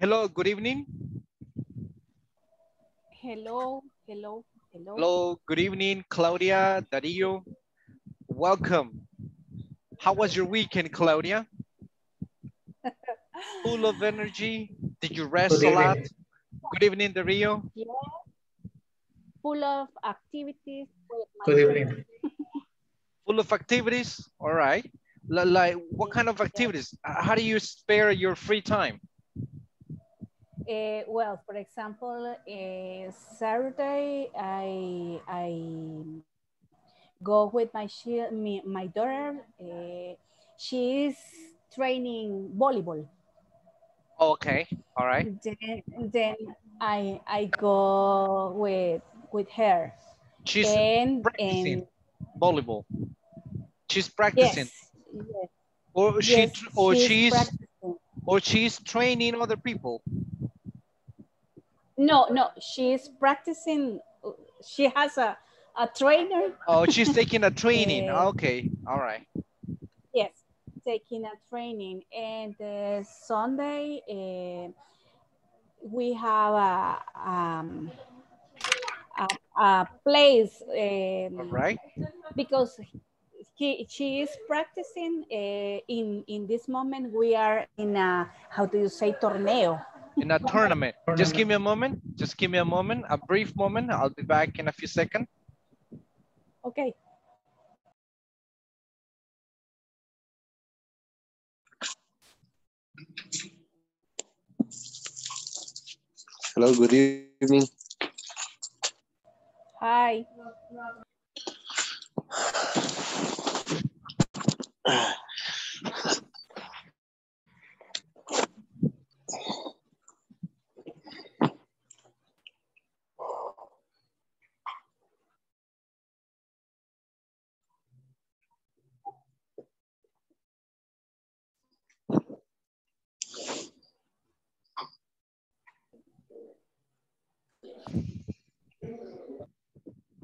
Hello, good evening. Hello, hello, hello. Hello, good evening, Claudia, Darío. Welcome. How was your weekend, Claudia? Full of energy? Did you rest Good a lot? evening. Good evening, Darío. Yeah, full of activities with my Good children. evening. Full of activities? All right. Like what kind of activities? How do you spare your free time? Well, for example, Saturday I go with my daughter. She is training volleyball. Okay, all right. Then I go with her She's and practicing volleyball. She's practicing, yes, yes, or yes, she's practicing. she's training other people. No, no, she's practicing. She has a trainer. Oh, she's taking a training. uh, Okay, all right. yes, taking a training. And Sunday we have a place All right. because she is practicing. In this moment, we are in a, how do you say, torneo. In a tournament. Just give me a Tournament. moment. Just give me a moment, a brief moment. I'll be back in a few seconds. Okay. Hello, good evening. Hi.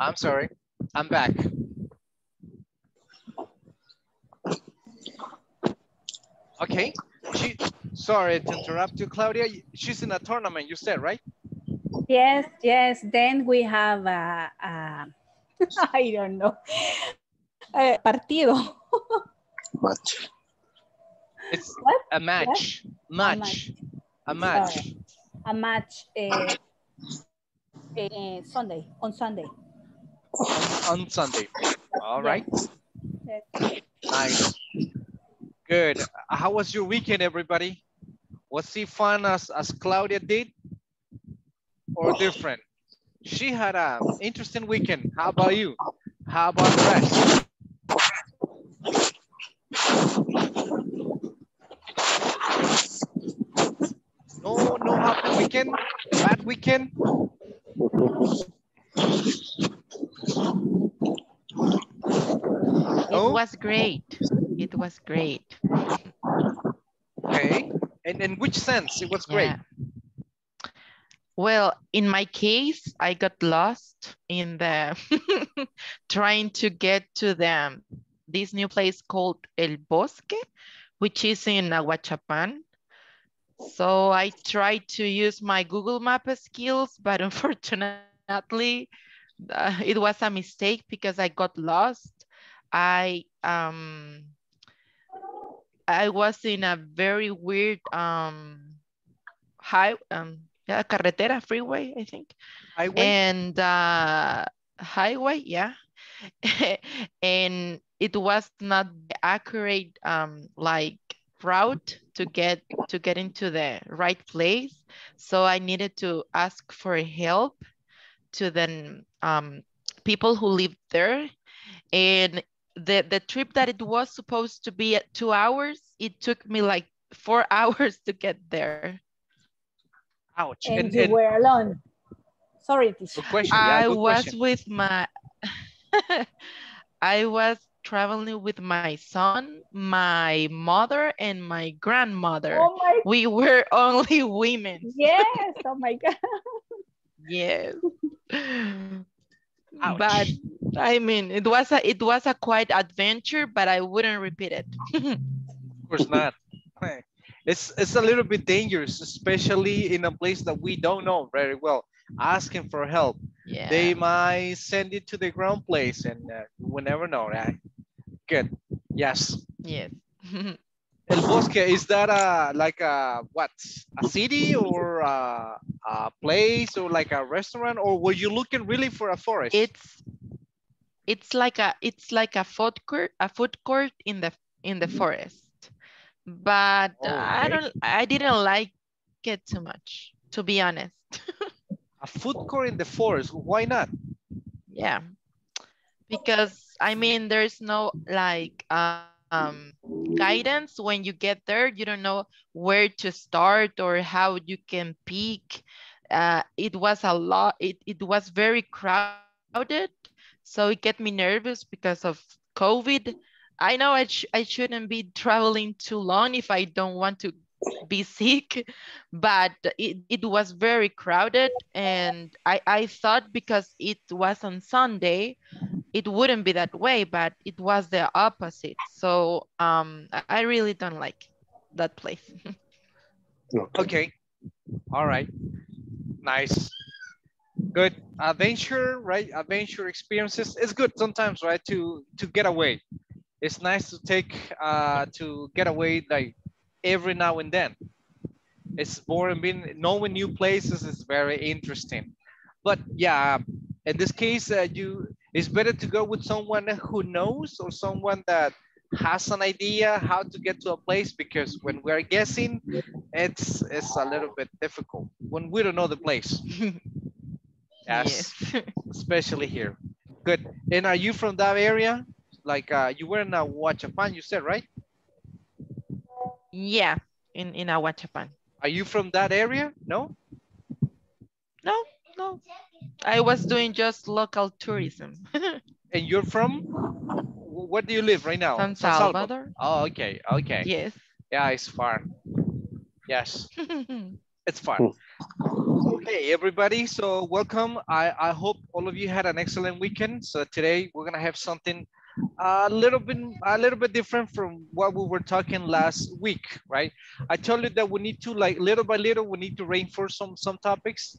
I'm sorry. I'm back. Okay. Sorry to interrupt you, Claudia. She's in a tournament, you said, right? Yes, yes. Then we have I don't know, partido. Match. It's What? a What? match. A match. Match. A Sorry, match. a match. Sunday, on Sunday. On Sunday. All Yes. right. Yes. Nice. Good. How was your weekend, everybody? Was it fun as Claudia did or different? She had an interesting weekend. How about you? How about the rest? No happy weekend? Bad weekend? It No? was great. It was great. Okay. And in which sense it was great? Yeah. Well, in my case, I got lost in the trying to get to this new place called El Bosque, which is in Aguachapan. So I tried to use my Google Map skills, but unfortunately, it was a mistake because I got lost. I I was in a very weird yeah, carretera freeway, I think. Highway? And highway, yeah. And it was not the accurate like route to get into the right place. So I needed to ask for help to the people who lived there. And the trip that it was supposed to be at 2 hours, it took me like 4 hours to get there. Ouch. And you were alone. Sorry, teacher. Good question. Yeah, I good was question. with my I was traveling with my son, my mother, and my grandmother. Oh my, We were only women. yes. Oh my God. Yes. But Ouch. I mean, it was a quite adventure, but I wouldn't repeat it. Of course not. It's a little bit dangerous, especially in a place that we don't know very well. Asking for help, they Yeah. might send you to the ground place, and we never know, right? Good. Yes. Yes. El Bosque, is that like a what? A city or a place or like a restaurant, or were you looking really for a forest? It's like a food court in the forest. But Okay. I didn't like it too much, to be honest. A food court in the forest. Why not? Yeah, because I mean there's no like guidance when you get there. You don't know where to start or how you can peak. It was a lot. It was very crowded, so it get me nervous because of COVID. I know I shouldn't be traveling too long if I don't want to be sick, but it was very crowded, and I thought because it was on Sunday it wouldn't be that way, but it was the opposite. So I really don't like that place. Okay. Okay. All right. Nice. Good. Adventure, right? Adventure experiences. It's good sometimes, right? To get away. It's nice to take to get away like every now and then. It's boring being knowing new places is very interesting. But yeah, in this case, it's better to go with someone who knows or someone that has an idea how to get to a place, because when we're guessing, it's a little bit difficult when we don't know the place. Yes. Yes, especially here. Good. And are you from that area? Like you were in Huachapan, you said, right? Yeah, in Aguachapan. Are you from that area? No? No, no. I was doing just local tourism. And you're from? Where do you live right now? San San Salvador. Salvador. Oh, okay, okay. Yes. Yeah, it's far. Yes, it's far. Hmm. Okay, everybody. So welcome. I hope all of you had an excellent weekend. So today we're gonna have something a little bit different from what we were talking last week, right? I told you that we need to, like, little by little, we need to reinforce some topics.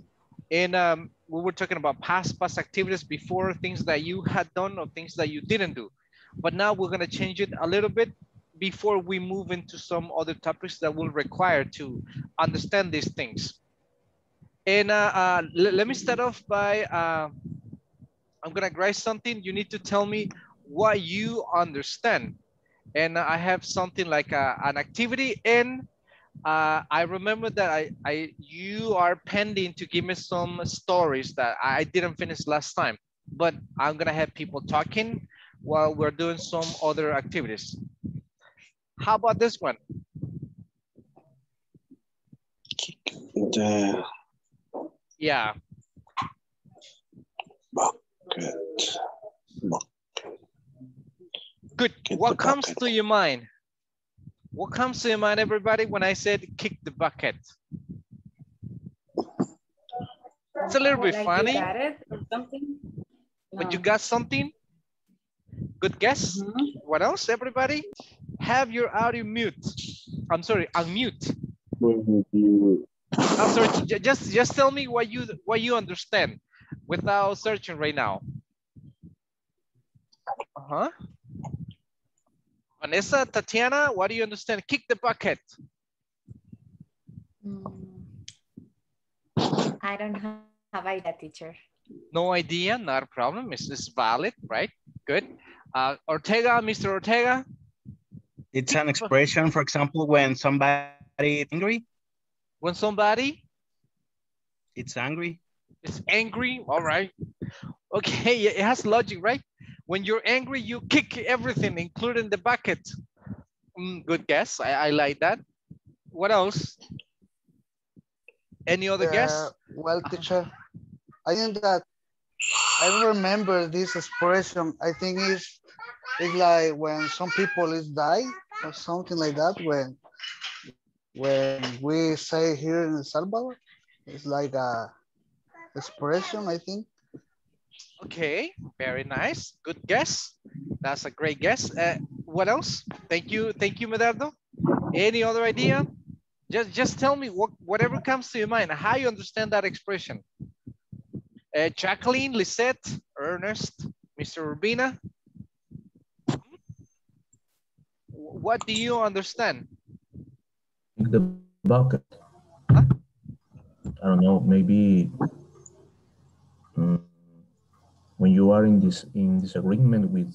And we were talking about past activities before, things that you had done or things that you didn't do. But now we're gonna change it a little bit before we move into some other topics that will require to understand these things. And let me start off by, I'm gonna write something. You need to tell me what you understand. And I have something like an activity, and I remember that you are pending to give me some stories that I didn't finish last time, but I'm gonna have people talking while we're doing some other activities. How about this one? The Yeah, bucket. good. Kick What the comes bucket. to your mind? What comes to your mind, everybody, when I said kick the bucket? It's a little bit Like funny, you got it or something? but you No. got something? Good guess. Mhm. What else, everybody? Have your audio mute. I'm sorry, unmute. I'm sorry, just tell me what you understand without searching right now. Uh-huh. Vanessa, Tatiana, what do you understand? Kick the bucket. I don't have idea, teacher. No idea, not a problem. It's valid, right? Good. Ortega, Mr. Ortega. It's an expression, for example, when somebody is angry, When somebody it's angry. is angry, all right. Okay, it has logic, right? When you're angry, you kick everything, including the bucket. Good guess, I like that. What else? Any other guess? Well, teacher, I think that I remember this expression. I think it's like when some people is die or something like that. When we say here in El Salvador, it's like a expression, I think. Okay, very nice. Good guess. That's a great guess. What else? Thank you, Medardo. Any other idea? Just tell me whatever comes to your mind, how you understand that expression. Jacqueline, Lisette, Ernest, Mr. Urbina. What do you understand? The bucket. Huh? I don't know, maybe when you are in disagreement with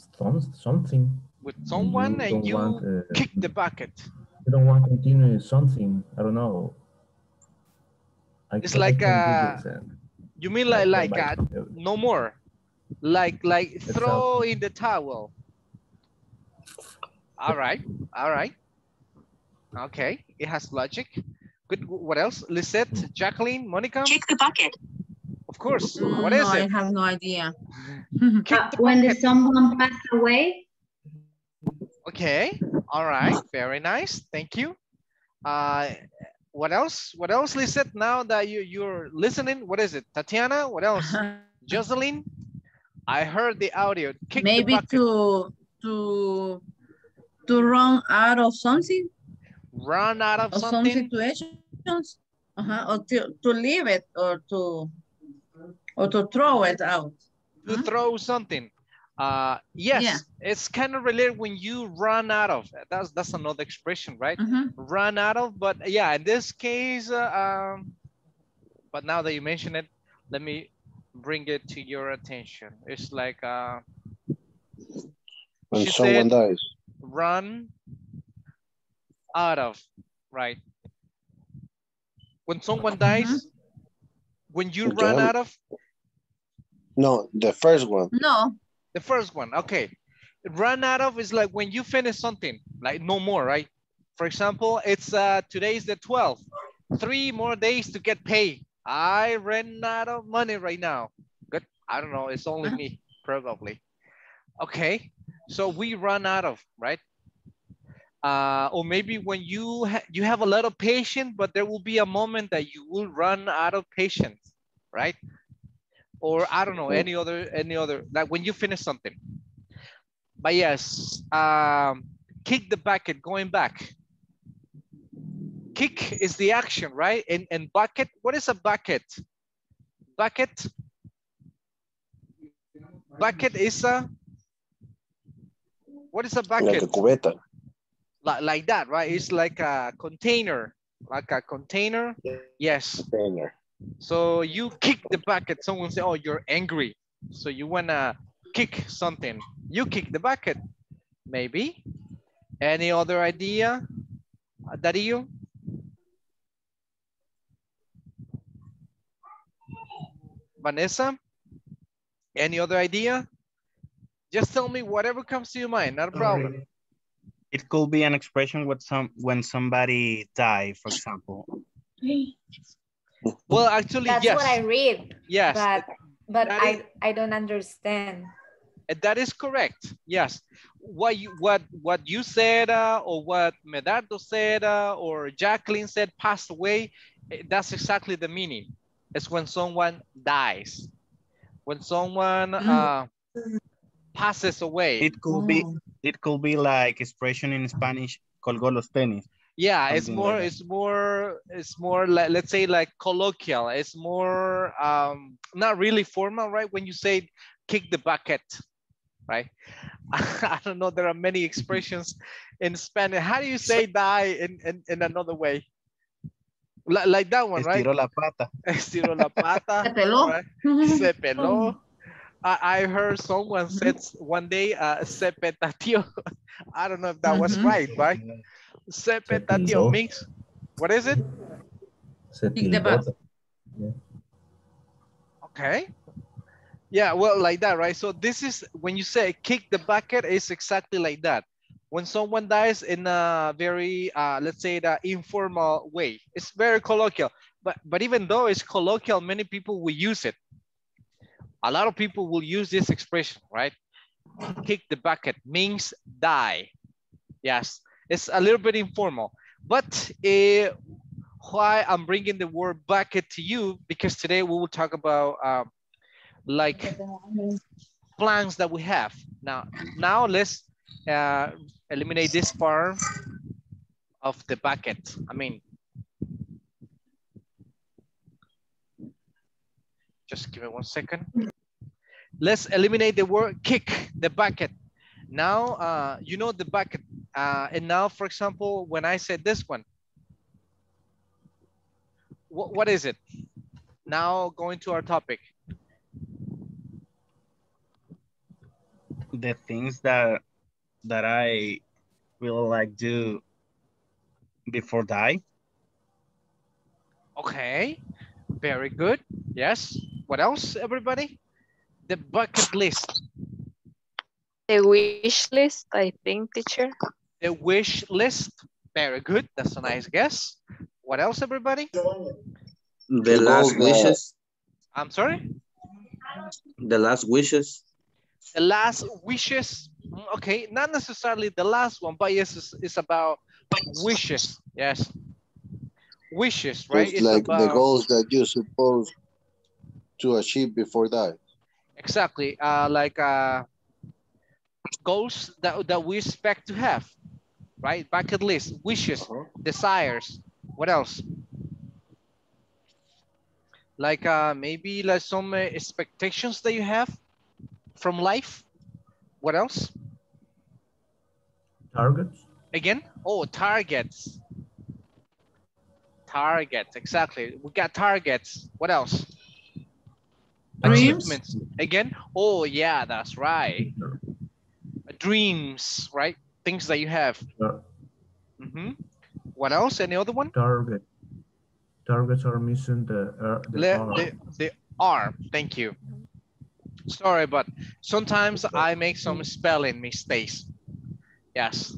something. With someone and you kick the bucket. You don't want to continue something. I don't know. It's like you mean like no more, like throw in the towel. All right, okay, it has logic. Good. What else? Lisette, Jacqueline, Monica. Kick the bucket. Of course. What is it? I have no idea. When someone passed away. Okay. All right. Very nice. Thank you. What else? What else, Lisette? Now that you're listening, what is it? Tatiana, what else? Jocelyn, I heard the audio. Kick maybe the to run out of something. Run out of some something? situations. Or to leave it or to throw it out. To throw something. Yes, yeah. It's kind of related when you run out of. That's another expression, right? Run out of, but yeah, in this case, but now that you mention it, let me bring it to your attention. It's like when someone dies. Run out of, right? When someone dies, when you run out of. No, the first one. No. The first one, okay. Run out of is like when you finish something, like no more, right? For example, it's today's the 12th. 3 more days to get paid. I ran out of money right now. Good. I don't know. It's only me, probably. Okay. So we run out of, right? Or maybe when you have a lot of patience, but there will be a moment that you will run out of patience, right? Or I don't know, any other, like when you finish something. But yes, kick the bucket, going back. Kick is the action, right? And bucket, what is a bucket? Bucket is a, what is a bucket? Like a cubeta. Like that, right? It's like a container, Yes. Container. So you kick the bucket. Someone say, oh, you're angry. So you want to kick something. You kick the bucket. Maybe. Any other idea? Dario? Vanessa? Any other idea? Just tell me whatever comes to your mind. Not a problem. It could be an expression with when somebody died, for example. Well, actually, that's yes. what I read. Yes. But I don't understand. That is correct. Yes. What you said or what Medardo said or Jacqueline said, passed away, that's exactly the meaning. It's when someone dies. When someone passes away. It could be like expression in Spanish, colgó los tenis. Yeah, it's more like, let's say, like colloquial. It's more not really formal, right? When you say kick the bucket, right? I don't know, there are many expressions in Spanish. How do you say die in another way? Like that one, right? Estiró la pata. Estiró la pata. Se peló. Right? Se peló. I heard someone said one day, se petateó. I don't know if that was right? Se petateó means, what is it? Okay. Yeah, well, like that, right? So this is, when you say kick the bucket, it's exactly like that. When someone dies in a very, let's say, the informal way, it's very colloquial. But even though it's colloquial, many people will use it. A lot of people will use this expression, right? Kick the bucket means die. Yes, it's a little bit informal. But why I'm bringing the word bucket to you, because today we will talk about like plans that we have. Now let's eliminate this part of the bucket. I mean, Just give me 1 second. Let's eliminate the word kick, the bucket. Now, you know the bucket. And now, for example, when I said this one, what is it? Now going to our topic. The things that I will like do before die. Okay, very good. Yes. What else, everybody? The bucket list. The wish list, I think, teacher. The wish list. Very good. That's a nice guess. What else, everybody? The last wishes. I'm sorry? The last wishes. The last wishes. Okay, not necessarily the last one, but yes, it's about wishes. Yes. Wishes, right? It's like the goals that you're supposed to achieve before that. Exactly. Like goals that we expect to have, right? Bucket list, wishes, desires. What else? Like maybe like some expectations that you have from life. What else? Targets. Again? Oh, targets. Targets, exactly. We got targets. What else? Dreams. Achievements. Again? Oh, yeah, that's right. Dreams, right? Things that you have. What else? Any other one? Targets are missing the R. The R. Thank you. Sorry, but sometimes I make some spelling mistakes. Yes,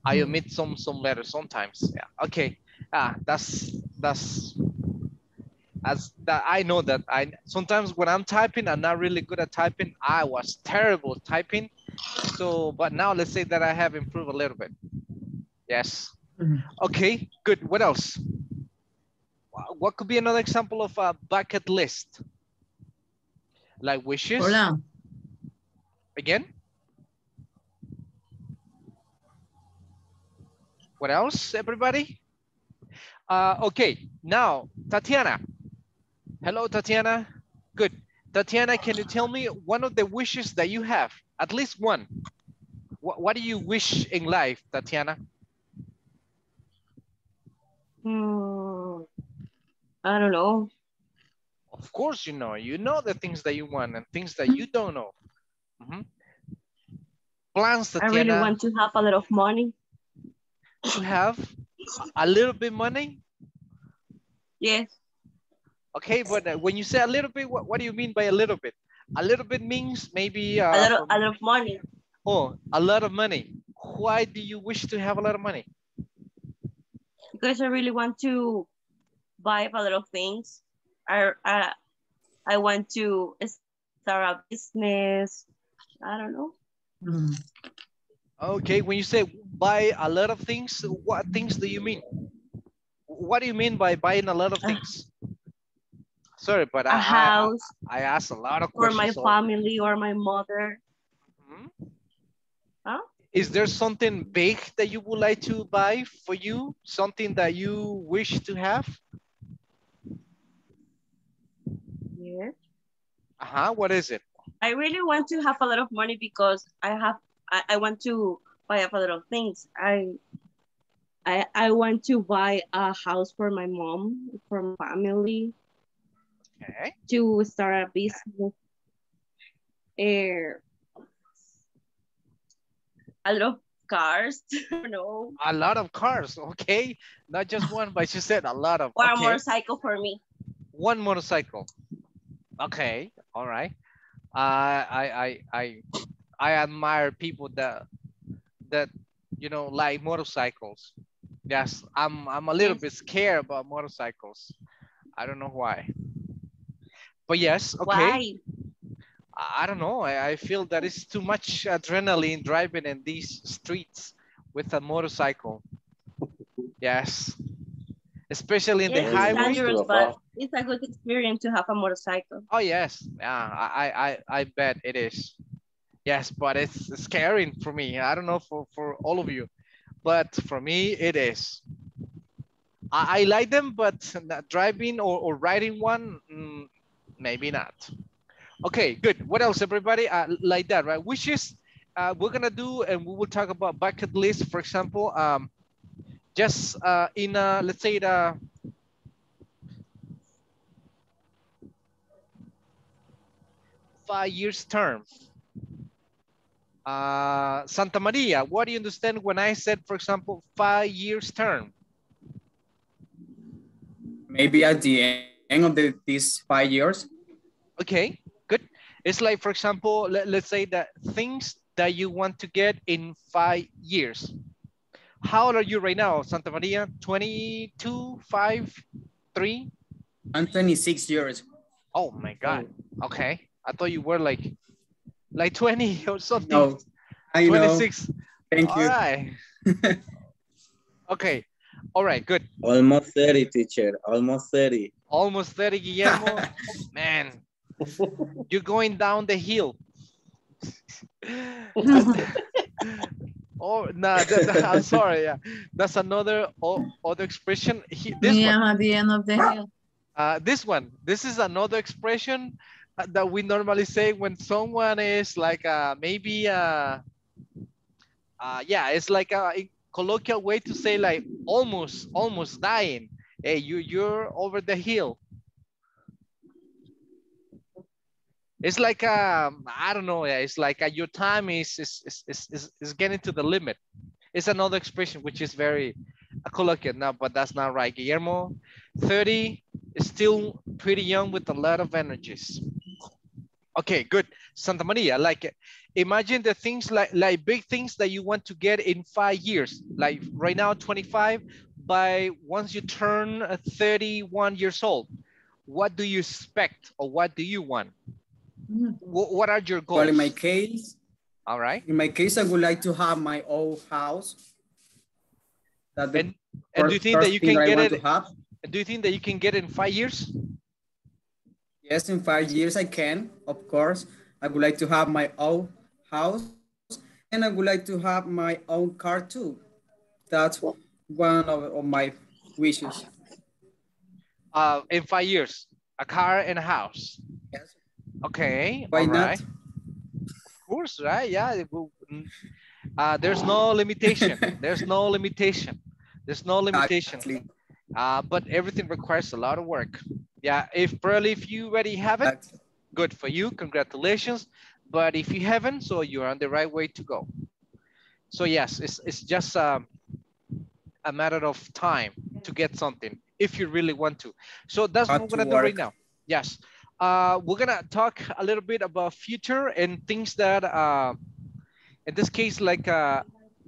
I omit some letters sometimes. Yeah. Okay. That's I know that sometimes when I'm typing, I'm not really good at typing. I was terrible typing. So, but now let's say that I have improved a little bit. Yes. Okay, good. What else? What could be another example of a bucket list? Like wishes? Hola. Again? What else, everybody? Okay, now, Tatiana. Hello, Tatiana. Good. Tatiana, can you tell me one of the wishes that you have? At least one. What do you wish in life, Tatiana? I don't know. Of course you know the things that you want and things that you don't know. Plans, Tatiana. I really want to have a lot of money. To have a little bit money? Yes. Okay, but when you say a little bit, what do you mean by a little bit? A little bit means maybe... a lot of money. Oh, a lot of money. Why do you wish to have a lot of money? Because I really want to buy a lot of things. I want to start a business. I don't know. Okay, when you say buy a lot of things, what things do you mean? What do you mean by buying a lot of things? Sorry, but a house. I asked a lot of for questions. For my family or my mother. Huh? Is there something big that you would like to buy for you? Something that you wish to have? Yes. What is it? I really want to have a lot of money because I want to buy a lot of things. I want to buy a house for my mom, for my family. Okay. To start a business. A lot of cars. No. A lot of cars, okay. Not just one, but she said a lot of. Or a motorcycle for me. One motorcycle. Okay, all right. I admire people that you know like motorcycles. Yes, I'm a little bit scared about motorcycles. I don't know why. But yes, okay. Why? I don't know. I feel that it's too much adrenaline driving in these streets with a motorcycle. Yes. Especially in the highway. It's dangerous, but it's a good experience to have a motorcycle. Oh, yes. Yeah, I bet it is. Yes, but it's scary for me. I don't know for all of you, but for me, it is. I like them, but driving or riding one, Maybe not. Okay, good. What else, everybody? Like that, right? Wishes. We're gonna do, and we will talk about bucket list, for example. Just in let's say the 5 years term. Santa Maria, what do you understand when I said, for example, 5 years term? Maybe at the end of these 5 years. Okay, good. It's like, for example, let's say that things that you want to get in 5 years. How old are you right now, Santa Maria? 22, 5, 3? I'm 26 years. Oh my God. Okay. I thought you were like 20 or something. No, I 26. know. Thank you. All right. Okay. All right, good. Almost 30, teacher. Almost 30. Almost 30, Guillermo. Man, you're going down the hill. Oh, no, I'm sorry. Yeah, that's another other expression. This one. At the end of the hill. This is another expression that we normally say when someone is like maybe yeah, it's like a colloquial way to say like almost dying. Hey, you're over the hill. It's like I don't know. Yeah, it's like your time is getting to the limit. It's another expression which is very colloquial now, but that's not right. Guillermo, 30 is still pretty young with a lot of energies. Okay, good. Santa Maria, like imagine the things like big things that you want to get in 5 years. Like right now, 25. By once you turn 31 years old, what do you expect or what do you want? What are your goals? Well, in my case, all right. In my case, I would like to have my own house. And do you think that you can get it? Do you think that you can get it in 5 years? Yes, in 5 years I can, of course. I would like to have my own house and I would like to have my own car too. That's one of my wishes. In 5 years, a car and a house. Yes. Okay. Why not? Right. Of course, right? Yeah. There's no limitation. There's no limitation. There's no limitation. Exactly. But everything requires a lot of work. Yeah. If you already have it, exactly. Good for you. Congratulations. But if you haven't, so you're on the right way to go. So yes, it's just a matter of time to get something if you really want to. So that's what we're gonna do right now. Yes. We're gonna talk a little bit about future and things that in this case like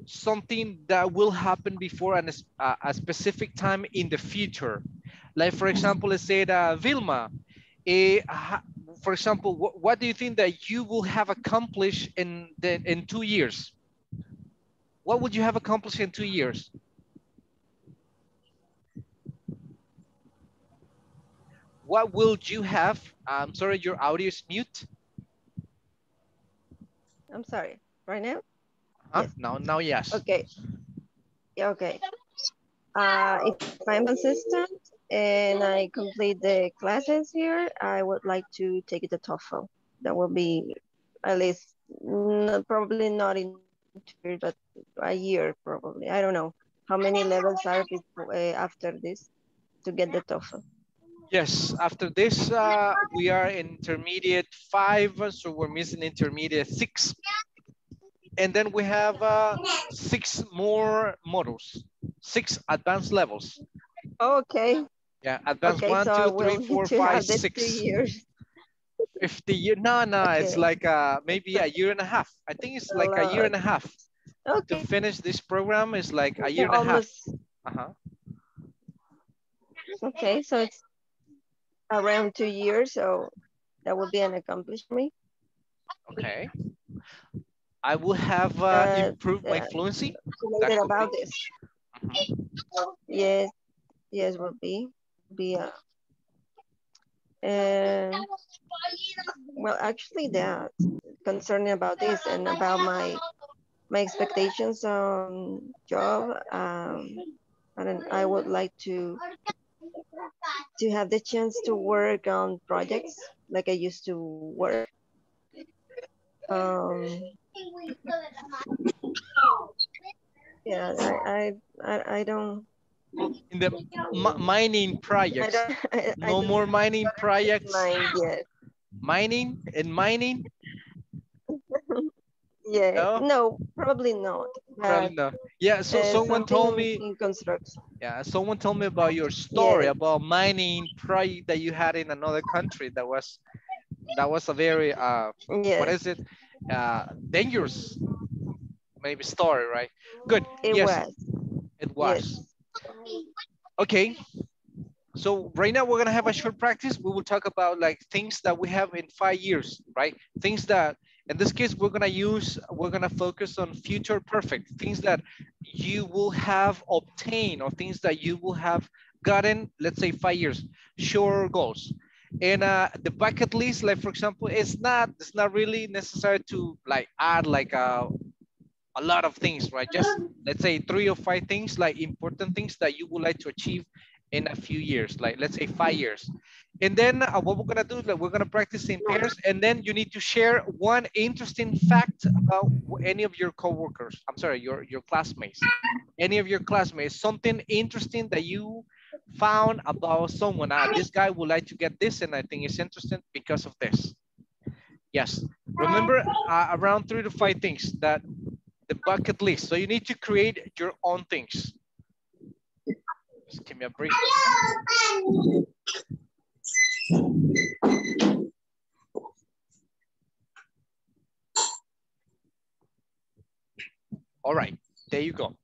something that will happen before a specific time in the future. Like for example, let's say that Vilma, for example, what do you think that you will have accomplished in 2 years? What would you have accomplished in 2 years? What will you have? I'm sorry, your audio is mute. I'm sorry, right now? Yes. Now, yes. Okay. Yeah, okay. If I'm assistant and I complete the classes here, I would like to take the TOEFL. That will be at least, probably not in 2 years, but a year probably. I don't know how many levels are after this to get the TOEFL. Yes, after this, we are intermediate 5, so we're missing intermediate 6. And then we have 6 more modules, 6 advanced levels. Okay. Yeah, advanced okay, 1, so 2, 3, 4, 5, 6. 2 years. 50 years? No, okay. It's like maybe a year and a half. I think it's like a year and a half. Okay. To finish this program is like a year and a half. Okay, so it's around 2 years, so that would be an accomplishment. Okay. I will have improved my fluency. Later about this. Yes, will be well, actually, that concerning about this and about my expectations on job, I would like to have the chance to work on projects like I used to work. Yeah, I don't. In the mining projects, no more mining projects. Mind yet. Mining and mining? Yeah, No? no, probably not. Probably not. Yeah, so someone told me. In construction. Yeah, someone told me about your story about mining project that you had in another country. That was a very what is it? Dangerous maybe story, right? Good. It yes. was. It was. Yes. Okay. So right now we're gonna have a short practice. We will talk about like things that we have in 5 years, right? Things that, in this case, we're gonna focus on future perfect, things that you will have obtained or things that you will have gotten, let's say 5 years, short goals. And the bucket list, like for example, it's not really necessary to like add like a lot of things, right? Just let's say 3 or 5 things, like important things that you would like to achieve in a few years, like let's say 5 years. And then what we're gonna do is like we're gonna practice in pairs, and then you need to share one interesting fact about any of your coworkers. I'm sorry, your classmates. Any of your classmates, something interesting that you found about someone. This guy would like to get this, and I think it's interesting because of this. Yes, remember around 3 to 5 things that the bucket list. So you need to create your own things. Just give me a break. All right, there you go.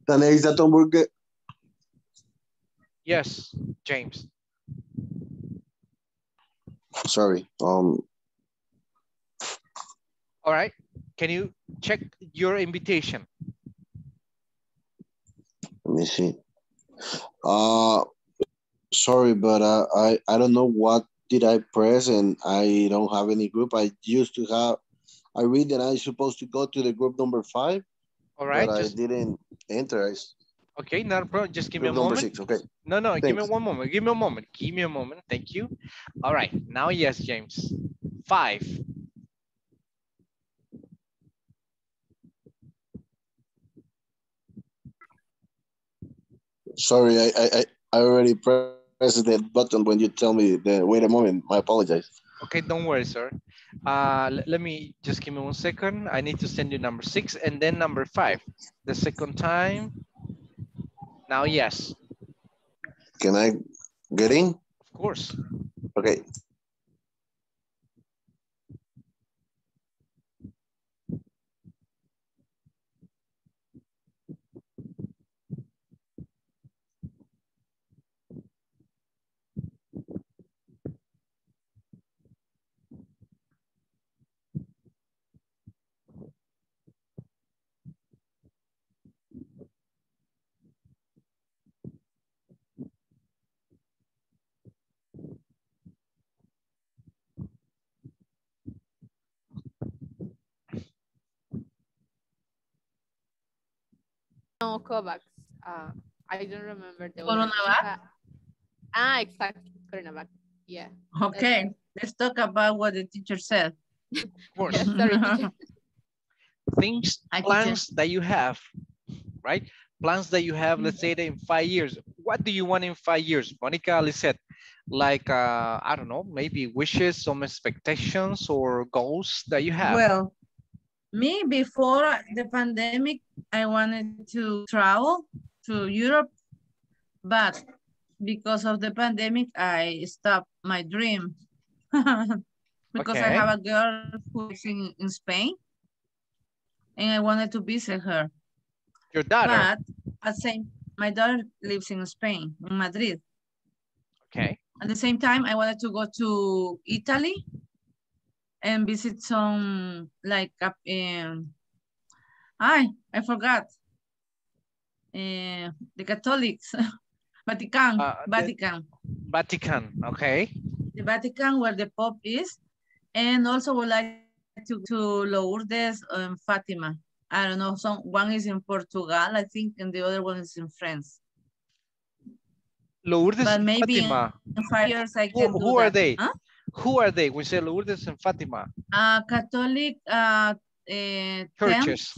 ¿Tenéis that hamburger? Yes, James. Sorry. All right, can you check your invitation? Let me see. Sorry, but I don't know what did I press, and I don't have any group. I used to have. I read that I'm supposed to go to the group number 5. All right, but I didn't enter. Okay, not a problem. Just give me a number moment. 6. Okay. No, Thanks. give me one moment. Give me a moment. Give me a moment. Thank you. All right, now yes, James. 5. Sorry, I already pressed that button when you tell me that. Wait a moment. I apologize. Okay, don't worry, sir. Let me just give me 1 second. I need to send you number 6 and then number 5. The second time. Now, yes. Can I get in? Of course. Okay. No, COVAX. I don't remember the CoronaVac? Exactly. CoronaVac. Yeah. Okay, let's talk about what the teacher said. Of course. Yes, sorry, teacher. Things, plans that you have, right? Plans that you have, let's say that in 5 years. What do you want in 5 years? Monica said, like, I don't know, maybe wishes, some expectations or goals that you have. Well, me, before the pandemic, I wanted to travel to Europe, but because of the pandemic, I stopped my dream. Because I have a girl who's in Spain, and I wanted to visit her. Your daughter? But my daughter lives in Spain, in Madrid. Okay. At the same time, I wanted to go to Italy and visit some, like, I forgot. The Catholics, Vatican. Vatican, okay. The Vatican, where the Pope is, and also would like to Lourdes and Fatima. I don't know, one is in Portugal, I think, and the other one is in France. Lourdes but and maybe Fatima. in 5 years I can do Who are that. they? Huh? Who are they? We say Lourdes and Fatima. Catholic Churches.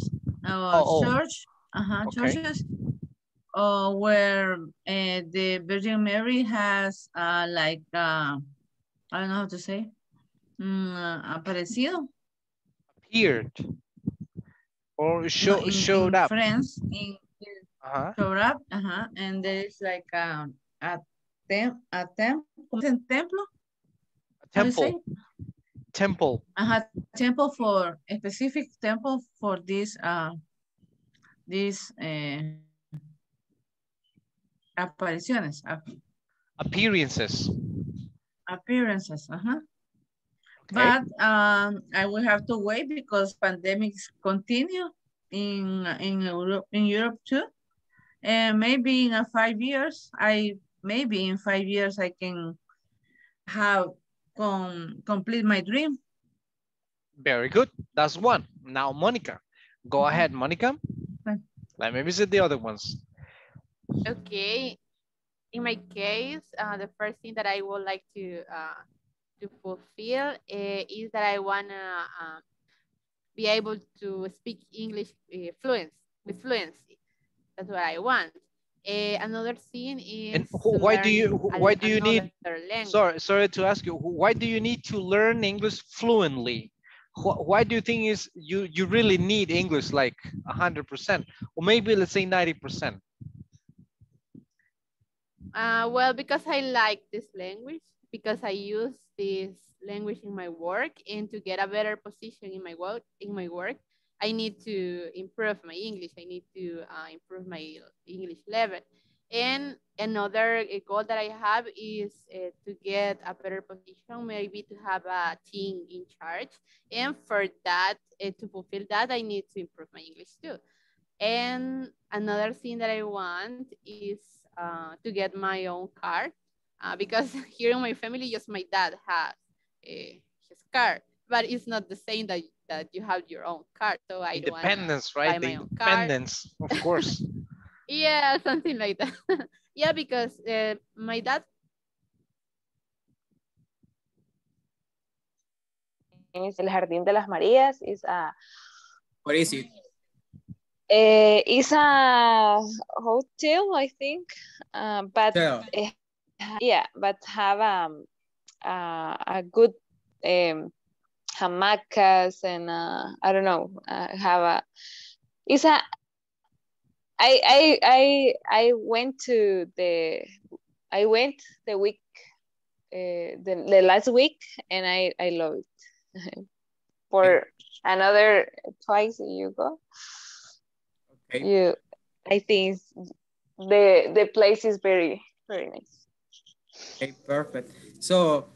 church, Okay. churches, where the Virgin Mary has like, I don't know how to say, aparecido. Appeared. Or No, showed up. France, showed up, and there is like a templo. Temple. Temple. Temple for a specific temple for this apariciones. Appearances. Appearances. Okay. But I will have to wait because pandemics continue in Europe too. And maybe in 5 years, maybe in 5 years I can have complete my dream. Very good. That's one. Now, Monica. Go ahead, Monica. Let me visit the other ones. Okay. In my case, the first thing that I would like to fulfill is that I want to be able to speak English with fluency. That's what I want. Another thing is and why do you need sorry to ask you, why do you need to learn English fluently? Why do you think is you really need English like 100%, or maybe let's say 90%? Well, because I like this language, because I use this language in my work, and to get a better position in my work, I need to improve my English. I need to improve my English level. And another goal that I have is to get a better position, maybe to have a team in charge. And for that, to fulfill that, I need to improve my English too. And another thing that I want is to get my own car, because here in my family, just my dad has his car, but it's not the same that you have your own car. So I independence, right? The independence, of course. Yeah, something like that. Yeah, because my dad is El Jardín de las Marías. Is a what is it? It's a hotel, I think, but yeah, but have a good hamacas and I don't know, have a. It's a. I went the week, the last week, and I love it. For another twice you go. Okay. I think the place is very, very nice. Okay, perfect. So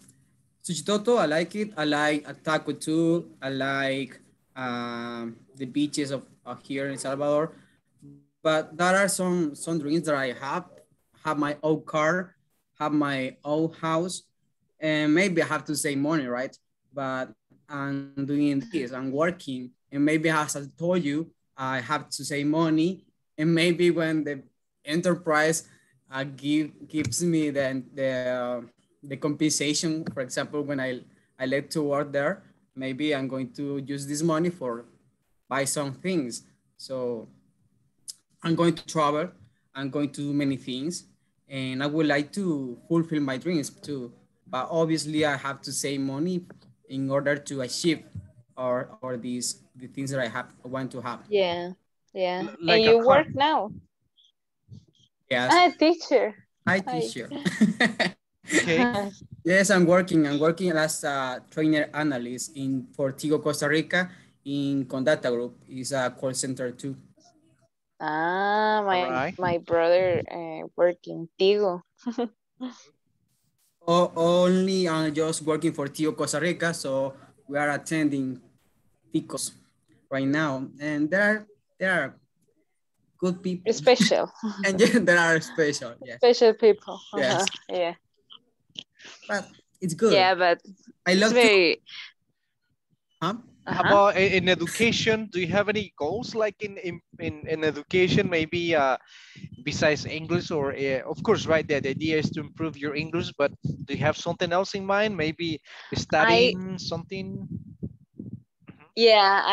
Suchitoto, I like it. I like Ataco too. I like the beaches of here in El Salvador. But there are some dreams that I have my own car, have my own house, and maybe I have to save money, right? But I'm doing this, I'm working, and maybe as I told you, I have to save money, and maybe when the enterprise gives me the compensation, for example, when I like to work there, maybe I'm going to use this money for buy some things. So I'm going to travel, I'm going to do many things, and I would like to fulfill my dreams too. But obviously I have to save money in order to achieve or the things that I want to have. Yeah, yeah. Like and you work now? Yes. I'm a teacher. Hi, teacher. Okay. Yes, I'm working as a trainer analyst for Tigo Costa Rica in Condata Group. It's a call center too. My brother working Tigo. Only I'm just working for Tigo Costa Rica, so we are attending Ticos right now, and there are good people. Special. And yeah, there are special. Yes. Special people. Yes. Yeah. But it's good. Yeah, but I love very. How about in education? Do you have any goals like in education? Maybe besides English, or of course, right? The idea is to improve your English, but do you have something else in mind? Maybe studying something? Yeah,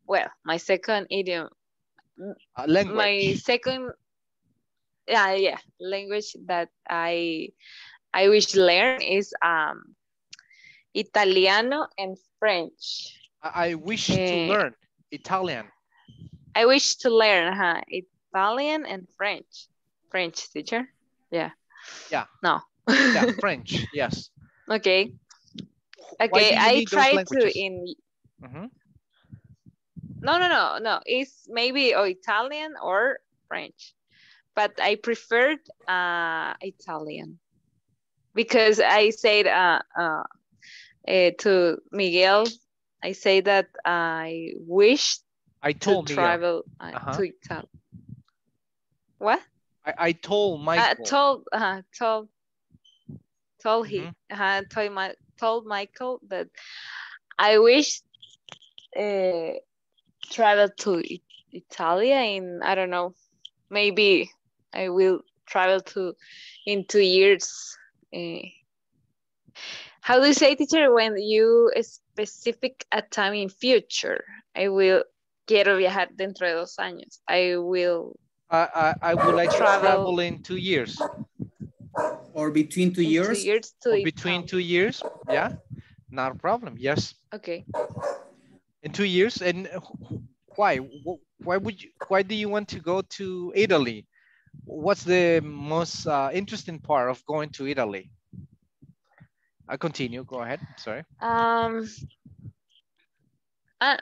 well, my second idiom, Language. my second, yeah, language that I wish to learn is Italiano and French. I wish to learn Italian. I wish to learn Italian and French. French, teacher? Yeah. Yeah. No. Yeah, French, yes. Okay. Why Okay, do you I need those try to languages? No. It's maybe Italian or French, but I preferred Italian because I said to Miguel, I say that I wish told to Miguel. travel to Italy. What? I told Michael. Told Michael that I wish travel to Italy in, I don't know, maybe I will travel to in 2 years. How do you say, teacher, when you specific a time in future? I will quiero viajar dentro de 2 años. I will I would like to travel in 2 years. Or between 2 years? 2 years to or between 2 years, yeah, not a problem, yes. Okay. In 2 years, and why? Why do you want to go to Italy? What's the most interesting part of going to Italy? I continue, go ahead, sorry.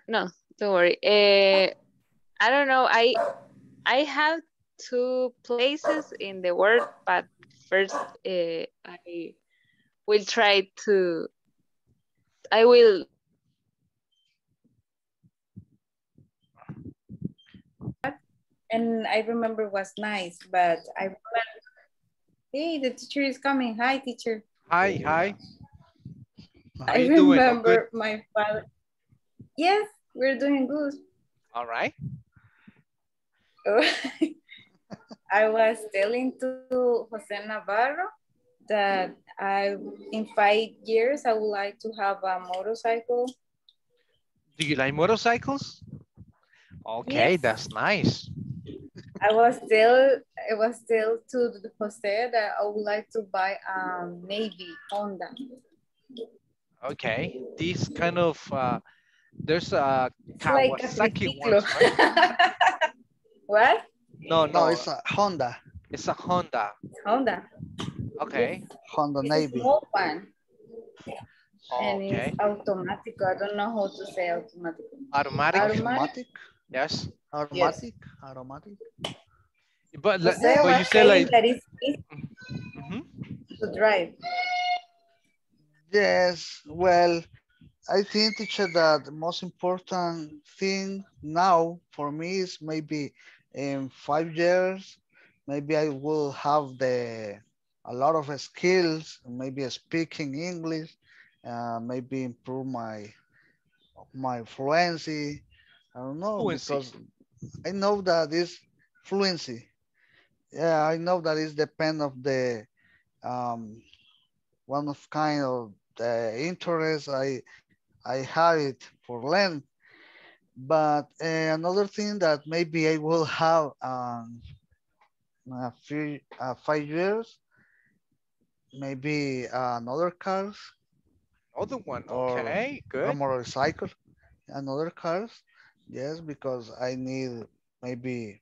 No, don't worry. I don't know, I have 2 places in the world, but first I will try to, I will. And I remember it was nice, but I remember, hey, the teacher is coming. Hi, teacher. Hi. How I you doing? remember my father. Yes, we're doing good. All right. I was telling to Jose Navarro that in 5 years, I would like to have a motorcycle. Do you like motorcycles? Okay, yes. That's nice. I was still to Jose that I would like to buy a Navy Honda. Okay, these kind of there's a Kawasaki like ones, right? What? No, it's a Honda. It's a Honda. Honda. Okay. Yes. Honda it's Navy. A small one. And okay. It's automatic. I don't know how to say automatic. Automatic? Yes. Automatic. Yes. Automatic. But you say like that is easy to drive. Yes. Well, I think, teacher, that the most important thing now for me is maybe in 5 years, maybe I will have a lot of skills, maybe speaking English, maybe improve my fluency. I don't know, because I know that is fluency. Yeah, I know that is depend of the one of kind of the interest I have it for learn. But another thing that maybe I will have a 5 years, maybe another cars. Other one, okay, good. A motorcycle, another cars, yes, because I need maybe,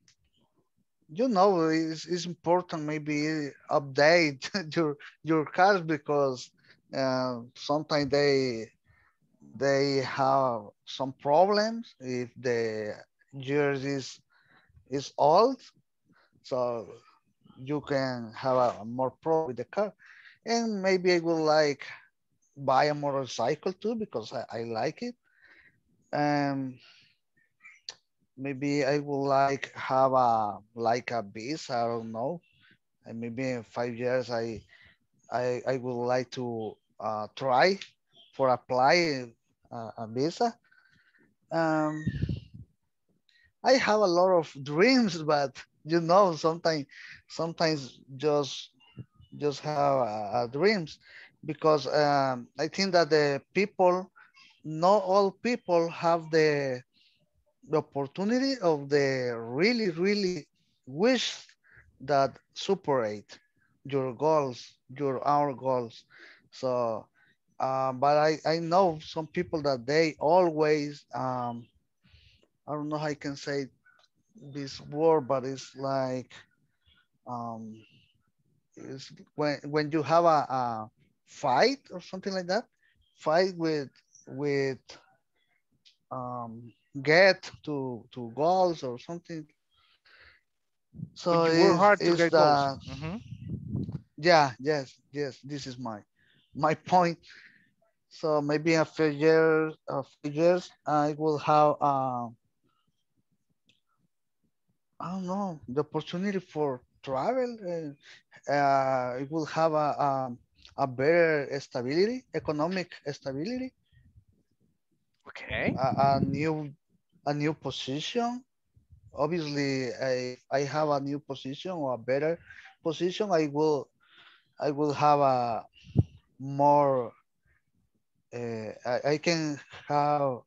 it's important maybe update your cars because sometimes they have some problems if the years is old, so you can have a more problem with the car. And maybe I will like buy a motorcycle too because I like it. Maybe I would like have a visa, I don't know. And maybe in 5 years I would like to try for apply a visa. I have a lot of dreams, but you know, sometimes just have dreams, because I think that the people, not all people have the opportunity of the really wish that separate your goals, our goals. So, but I know some people that they always, I don't know how I can say this word, but it's like, um, it's when you have a fight or something like that, fight with get to goals or something. When So you work hard to is get goals. that, yeah, yes, this is my point. So maybe in a few years I will have I don't know, the opportunity for travel. It will have a better stability, economic stability, Okay. a new position. Obviously, if I have a new position or a better position, I will have a more. I can have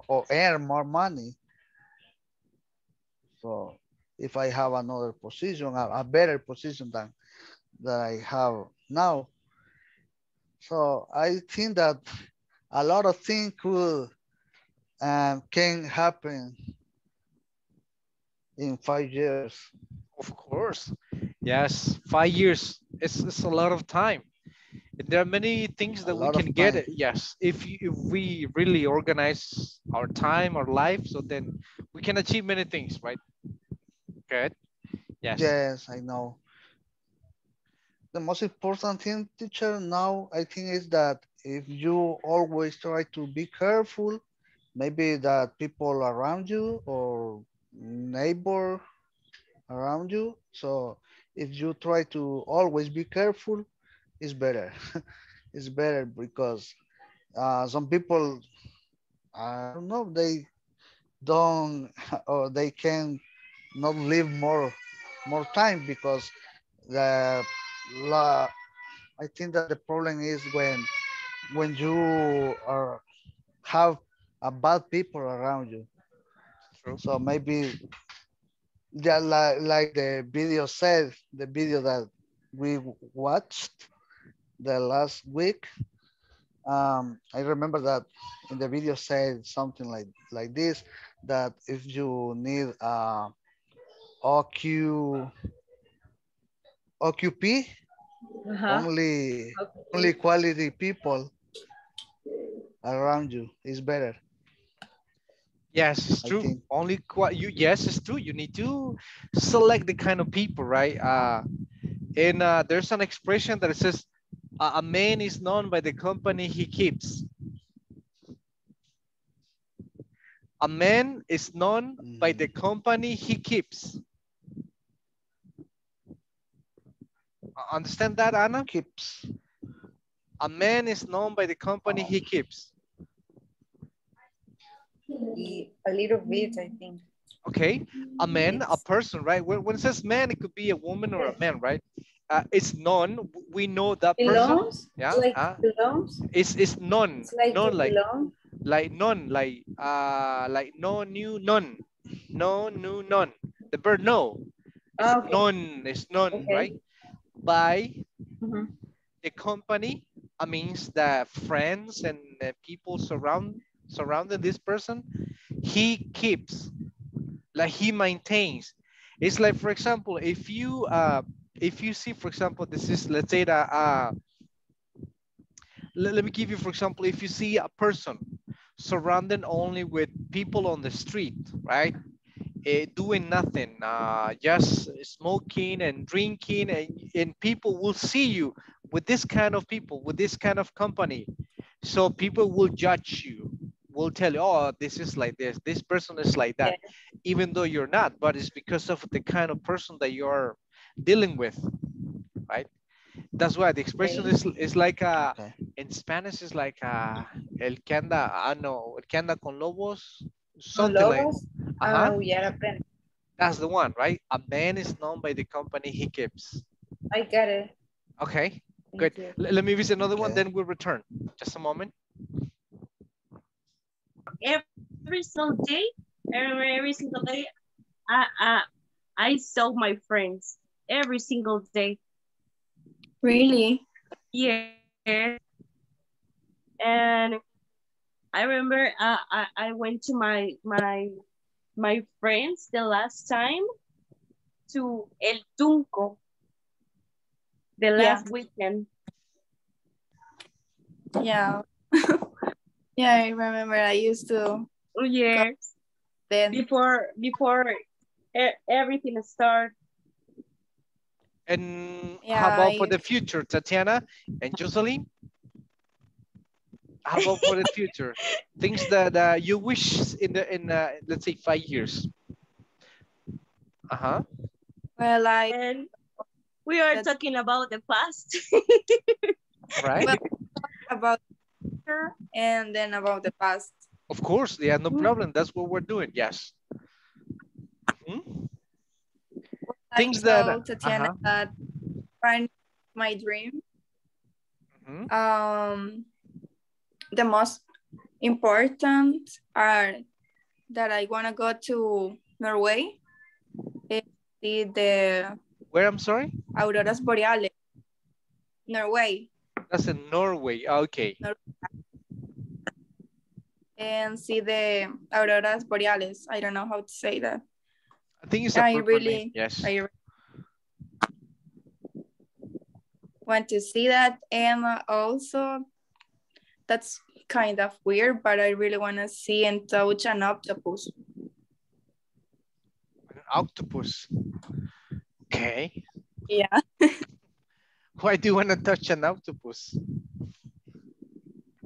or earn more money. So if I have another position, a better position than that I have now, so I think that a lot of things could can happen in 5 years. Of course. Yes, 5 years. It's a lot of time. There are many things A that we lot of can get. time. Yes, if we really organize our time, our life, so then we can achieve many things, right? Good. Yes. Yes, I know. The most important thing, teacher, now I think is that if you always try to be careful, maybe that people around you or neighbor around you. So if you try to always be careful, it's better. It's better because some people, I don't know, they don't or they can not live more time because the la, I think that the problem is when you are have a bad people around you. True. So maybe, yeah, like the video said, the video that we watched the last week. I remember that in the video said something like this, that if you need OQ OQP, Uh-huh. only quality people around you is better. Yes, it's I true. think. Only you. Yes, it's true. You need to select the kind of people, right? And there's an expression that it says, "A man is known by the company he keeps." A man is known by the company he keeps. Understand that, Anna? Keeps. A man is known by the company he keeps. A little bit, I think. Okay, a man, a Yes. person, right? When it says man, it could be a woman or a man, right? It's known. We know that person. Belongs? Yeah. Like belongs? It's known. It's like to Known belong? like none, like no new none, no new none. The bird no. It's Okay. none. It's none, Okay. right? By Mm-hmm. the company, means that friends and people surrounding this person, he keeps, like he maintains. It's like, for example, if you see, for example, this is, let's say that let me give you, for example, if you see a person surrounded only with people on the street, right? Doing nothing, just smoking and drinking, and people will see you with this kind of people, with this kind of company. So people will judge you, will tell you, oh, this is like this person is like that, Yeah. even though you're not, but it's because of the kind of person that you're dealing with, right? That's why the expression Okay. is like Okay. in Spanish is like el que anda, no, el que anda con lobos, Con something like, lobos, uh-huh. aullar aprende. That's the one, right? A man is known by the company he keeps. I got it. Okay, good. you. Let me visit another one, Okay. then we'll return. Just a moment. Every single day, every single day, I saw my friends every single day. Really? Yeah. And I remember I went to my friends the last time to El Tunco the last weekend. Yeah. Yeah, I remember I used to. Oh yes. Then before everything started. And Yeah, how about for the future, Tatiana and Jocelyn? How about for the future? Things that you wish in let's say 5 years. Uh-huh. Well, and we are talking about the past. Right. Well, about the future and then about the past. Of course, yeah, no problem. That's what we're doing. Yes. Things I that told Tatiana that find my dream. The most important are that I want to go to Norway and see the Where, I'm sorry? auroras boreales. Norway. That's in Norway. Okay. And see the auroras boreales. I don't know how to say that. I think it's a proper name. Yes. I want to see that, and also that's kind of weird, but I really want to see and touch an octopus. An octopus. Okay. Yeah. Why do you want to touch an octopus?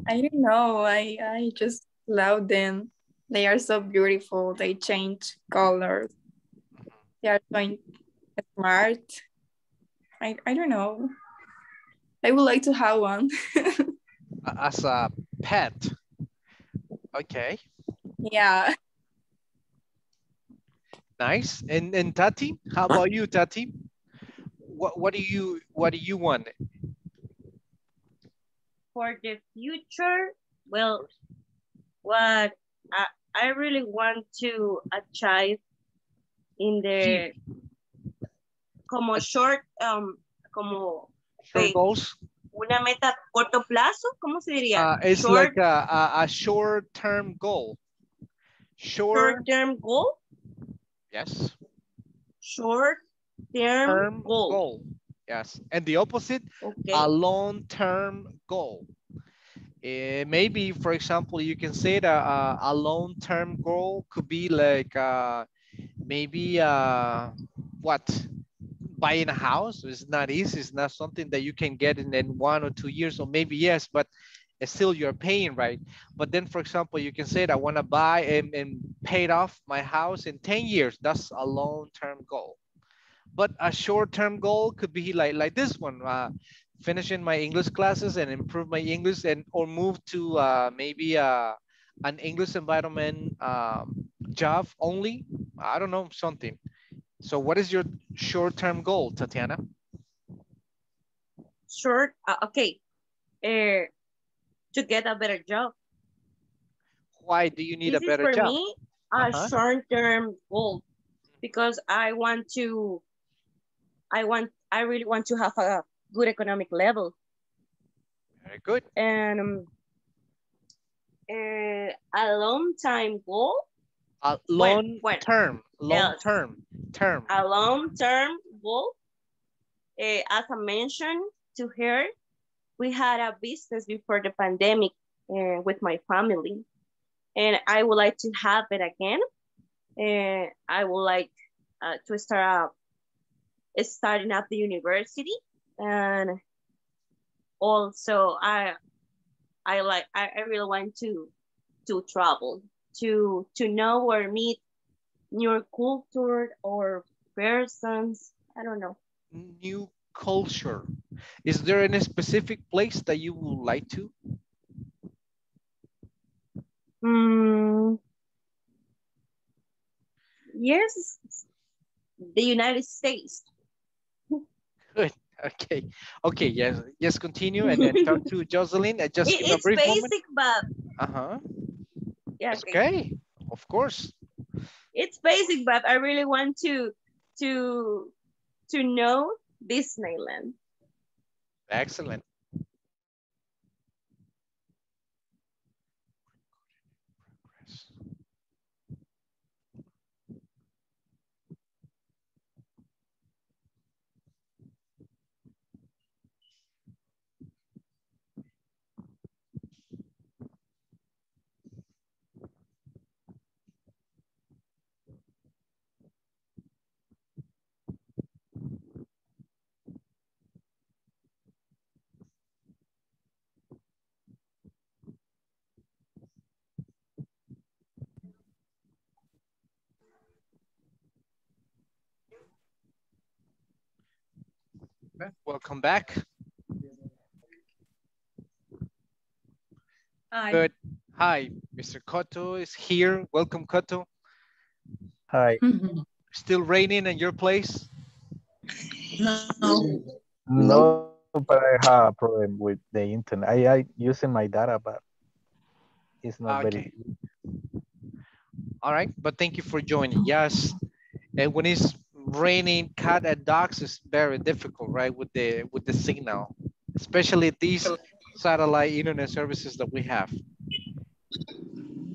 I don't know. I just love them. They are so beautiful. They change colors. They are so smart. I don't know. I would like to have one. As a pet. Okay. Yeah. Nice. And Tati, how about you, Tati? What do you want? For the future, well, what I really want to achieve in the como short Short goals? Una meta corto plazo, ¿cómo se diría? It's like a short-term goal. Short-term goal? Yes. Short-term goal. Yes. And the opposite, a long-term goal. Maybe, for example, you can say that a long-term goal could be like maybe what? Buying a house is not easy. It's not something that you can get in 1 or 2 years, or maybe yes, but still you're paying, right? But then, for example, you can say that I want to buy and pay off my house in 10 years. That's a long-term goal. But a short-term goal could be like this one, finishing my English classes and improve my English, and or move to maybe an English environment job only. I don't know, something. So what is your short-term goal, Tatiana? Okay. To get a better job. Why do you need a better for job? Me, a short-term goal, because I really want to have a good economic level. Very good. And a long-time goal. A long-term A long-term goal. As I mentioned to her, we had a business before the pandemic with my family, and I would like to have it again. I would like to starting up the university, and also I really want to travel, to know or meet new culture or persons. I don't know. New culture. Is there any specific place that you would like to? Yes, the United States. Good. Okay. Okay. Yes. Yes. Continue and then talk to Jocelyn. And just give a It's brief moment. basic, but yeah, It's okay. Of course. it's basic, but I really want to know Disneyland. Excellent. Okay. Welcome back. Hi. Good. Hi, Mr. Cotto is here. Welcome, Cotto. Hi. Still raining in your place? No. No, but I have a problem with the internet. I using my data, but it's not Okay. very. All right, but thank you for joining. Yes, and when it's raining, cat and dogs is very difficult, right? With the signal, especially these satellite internet services that we have.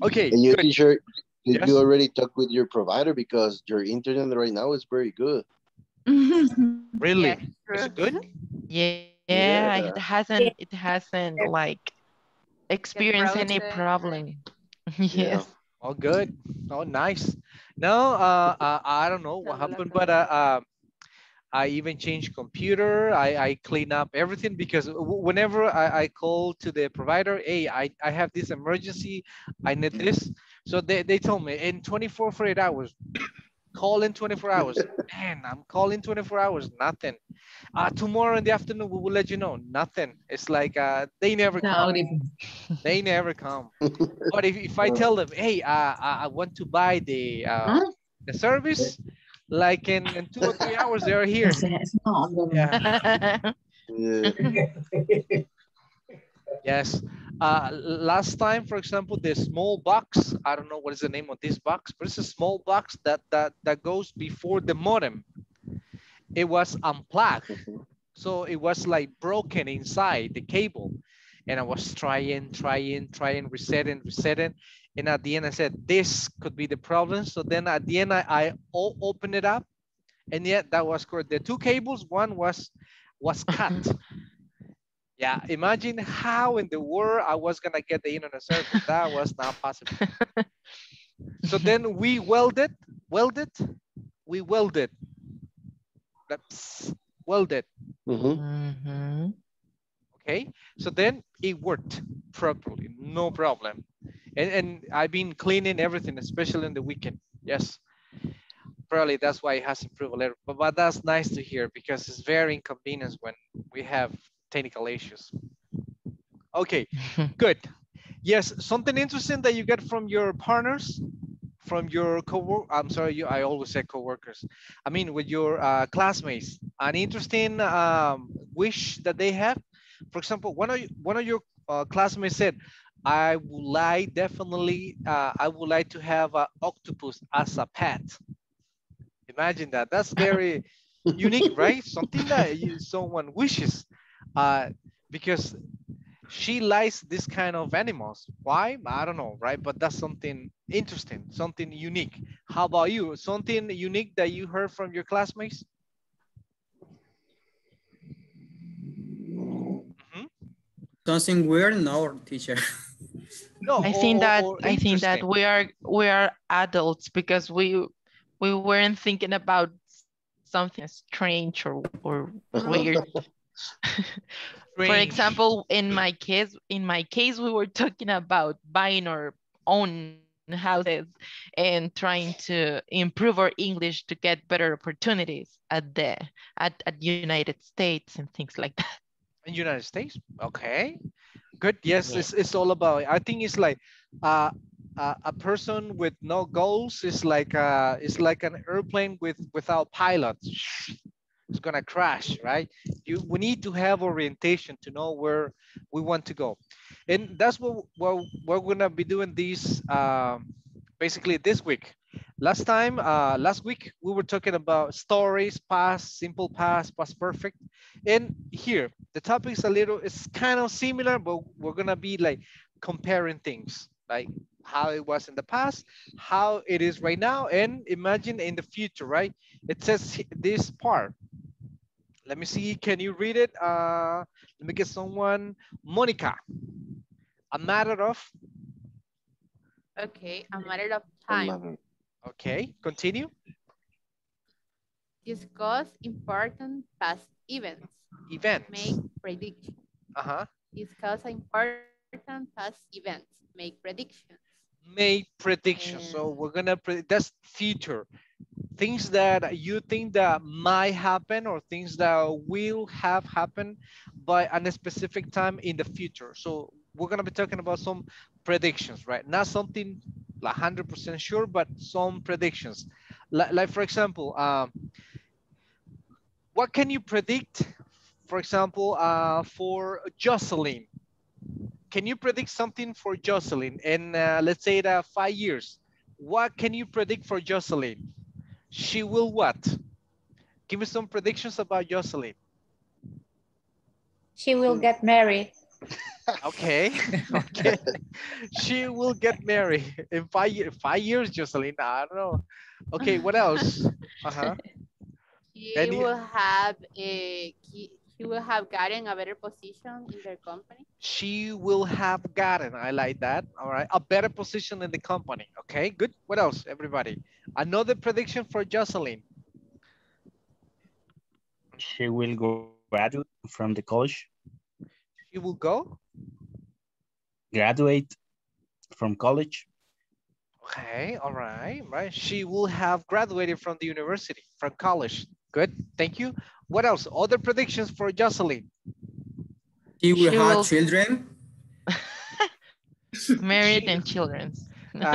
Okay, And you, good. teacher, did Yes. you already talk with your provider because your internet right now is very good? Really? Yes, Is it good? Yeah, it hasn't like experienced any browser. problem. Yeah. Yes. Oh, good. Oh, nice. No, I don't know what happened, but I even changed computer. I clean up everything because whenever I call to the provider, hey, I have this emergency, I need this. So they told me in 24, 48 hours, call in 24 hours. Man, I'm calling 24 hours, nothing. Tomorrow in the afternoon, we will let you know, nothing. It's like they never come. They never come. But if I tell them, hey, I want to buy the service, like in 2 or 3 hours, they are here. Yeah. Yeah. Yes. Last time, for example, the small box, I don't know what is the name of this box, but it's a small box that goes before the modem. It was unplugged. So it was like broken inside the cable. And I was trying, resetting. And at the end I said, this could be the problem. So then at the end, I opened it up. And yet that was correct. The two cables, one was cut. Yeah, imagine how in the world I was gonna get the internet service. That was not possible. So then we welded. That's welded. Okay, so then it worked properly, no problem. And I've been cleaning everything, especially in the weekend. Yes, probably that's why it has improved a little. But that's nice to hear because it's very inconvenient when we have technical issues. Okay, good. Yes, something interesting that you get from your partners, from your I'm sorry, I always say coworkers. I mean, with your classmates, an interesting wish that they have. For example, one of your classmates said, I would like I would like to have an octopus as a pet. Imagine that. That's very unique, right? Something that someone wishes, because she likes this kind of animals. Why? I don't know, right? But that's something interesting, something unique. How about you? Something unique that you heard from your classmates? Something weird? No, teacher. No, I think that we are adults because we weren't thinking about something strange or weird. For example, in my case, we were talking about buying our own houses and trying to improve our English to get better opportunities at United States and things like that. In United States? Okay, good. Yes, yeah. It's all about, I think it's like a person with no goals is like an airplane without pilots. It's gonna crash, right? We need to have orientation to know where we want to go, and that's what we're gonna be doing this basically this week. Last week we were talking about stories, past, simple past, past perfect, and here the topic is it's kind of similar, but we're gonna be like comparing things, like how it was in the past, how it is right now, and imagine in the future, right? It says this part. Let me see, can you read it? Let me get someone. Monica, a matter of? Okay, a matter of time. Okay, continue. Discuss important past events. Make predictions. Discuss important past events. Make predictions. Make predictions. So we're gonna, that's future. Things that you think that might happen or things that will have happened by a specific time in the future. So we're gonna be talking about some predictions, right? Not something 100% sure, but some predictions. Like for example, what can you predict, for example, for Jocelyn? Can you predict something for Jocelyn in, let's say, 5 years? What can you predict for Jocelyn? She will what? Give me some predictions about Jocelyn. She will get married. Okay, okay. She will get married in 5 years, Jocelyn. I don't know. Okay, what else? She will have gotten a better position in their company. She will have gotten, I like that. All right, a better position in the company. Okay, good. What else, everybody? Another prediction for Jocelyn. She will graduate from the college. She will go? Graduate from college. Okay, all right, right. She will have graduated from the university, from college. Good, thank you. What else? Other predictions for Jocelyn? She will have children. Married and children.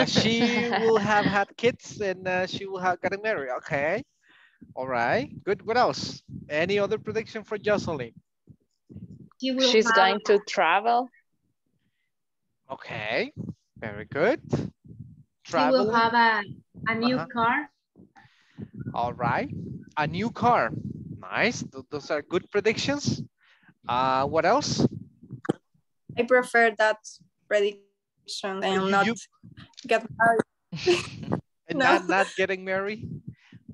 She will have had kids and she will have gotten married. Okay, all right, good. What else? Any other prediction for Jocelyn? She's going to travel. Okay, very good. She will have a new car. All right, a new car. Nice, those are good predictions. What else? I prefer that prediction and not get married. And not getting married?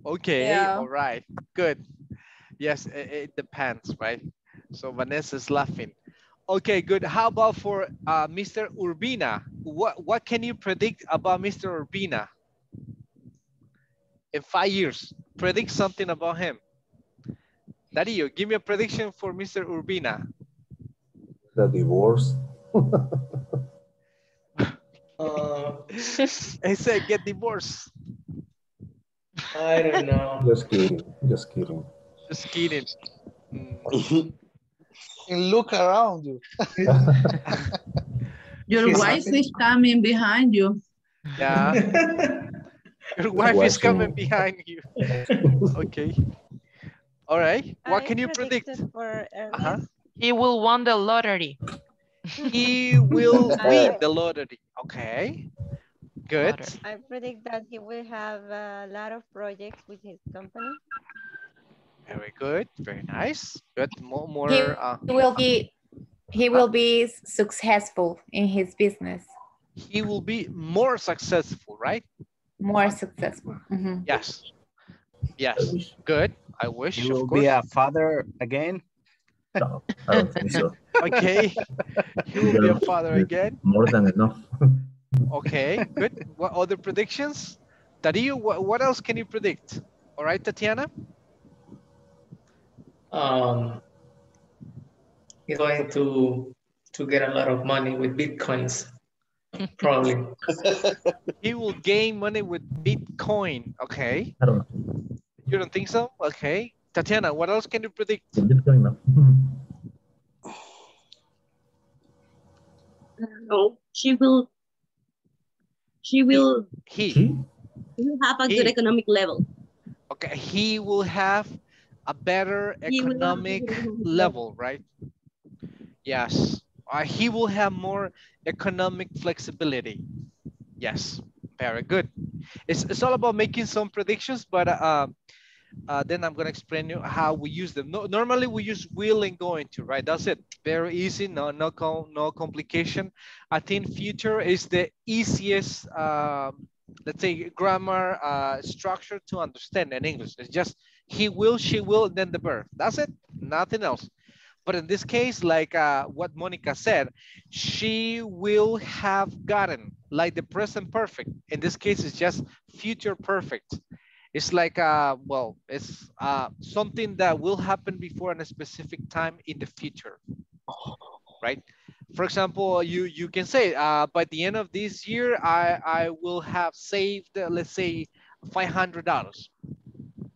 Okay, Yeah. all right, good. Yes, it depends, right? So Vanessa's laughing. Okay, good. How about for Mr. Urbina? What can you predict about Mr. Urbina? In 5 years, predict something about him. Darío, give me a prediction for Mr. Urbina. The divorce. He said get divorced. I don't know. Just kidding. Just kidding. Just kidding. And look around you. Your wife is coming behind you. Yeah. Your wife is coming behind you. Okay. All right. What can you predict? He will win the lottery. He will win the lottery. Okay. Good. I predict that he will have a lot of projects with his company. Very good. Very nice. Good. More. He will be successful in his business. He will be more successful, right? More successful. Mm-hmm. Yes. Yes. Good. I wish. He will be a father again. No, I don't think so. Okay. He will be a father again. More than enough. Okay. Good. What other predictions? Darío, what else can you predict? All right, Tatiana. He's going to get a lot of money with Bitcoins, probably. He will gain money with Bitcoin. Okay. I don't know. You don't think so? Okay. Tatiana, what else can you predict? Bitcoin, no. No, she will She will He have a good economic level. Okay, he will have a better economic level, right? Yes. He will have more economic flexibility. Yes, very good. It's all about making some predictions, but then I'm gonna explain you how we use them. No, normally we use will and going to, right? That's it. Very easy, no complication. I think future is the easiest, let's say, grammar structure to understand in English. It's just he will, she will, then the verb. That's it, nothing else. But in this case, like what Monica said, she will have gotten, like the present perfect. In this case, it's just future perfect. It's like, well, it's something that will happen before a specific time in the future, right? For example, you can say, by the end of this year, I will have saved, let's say, $500.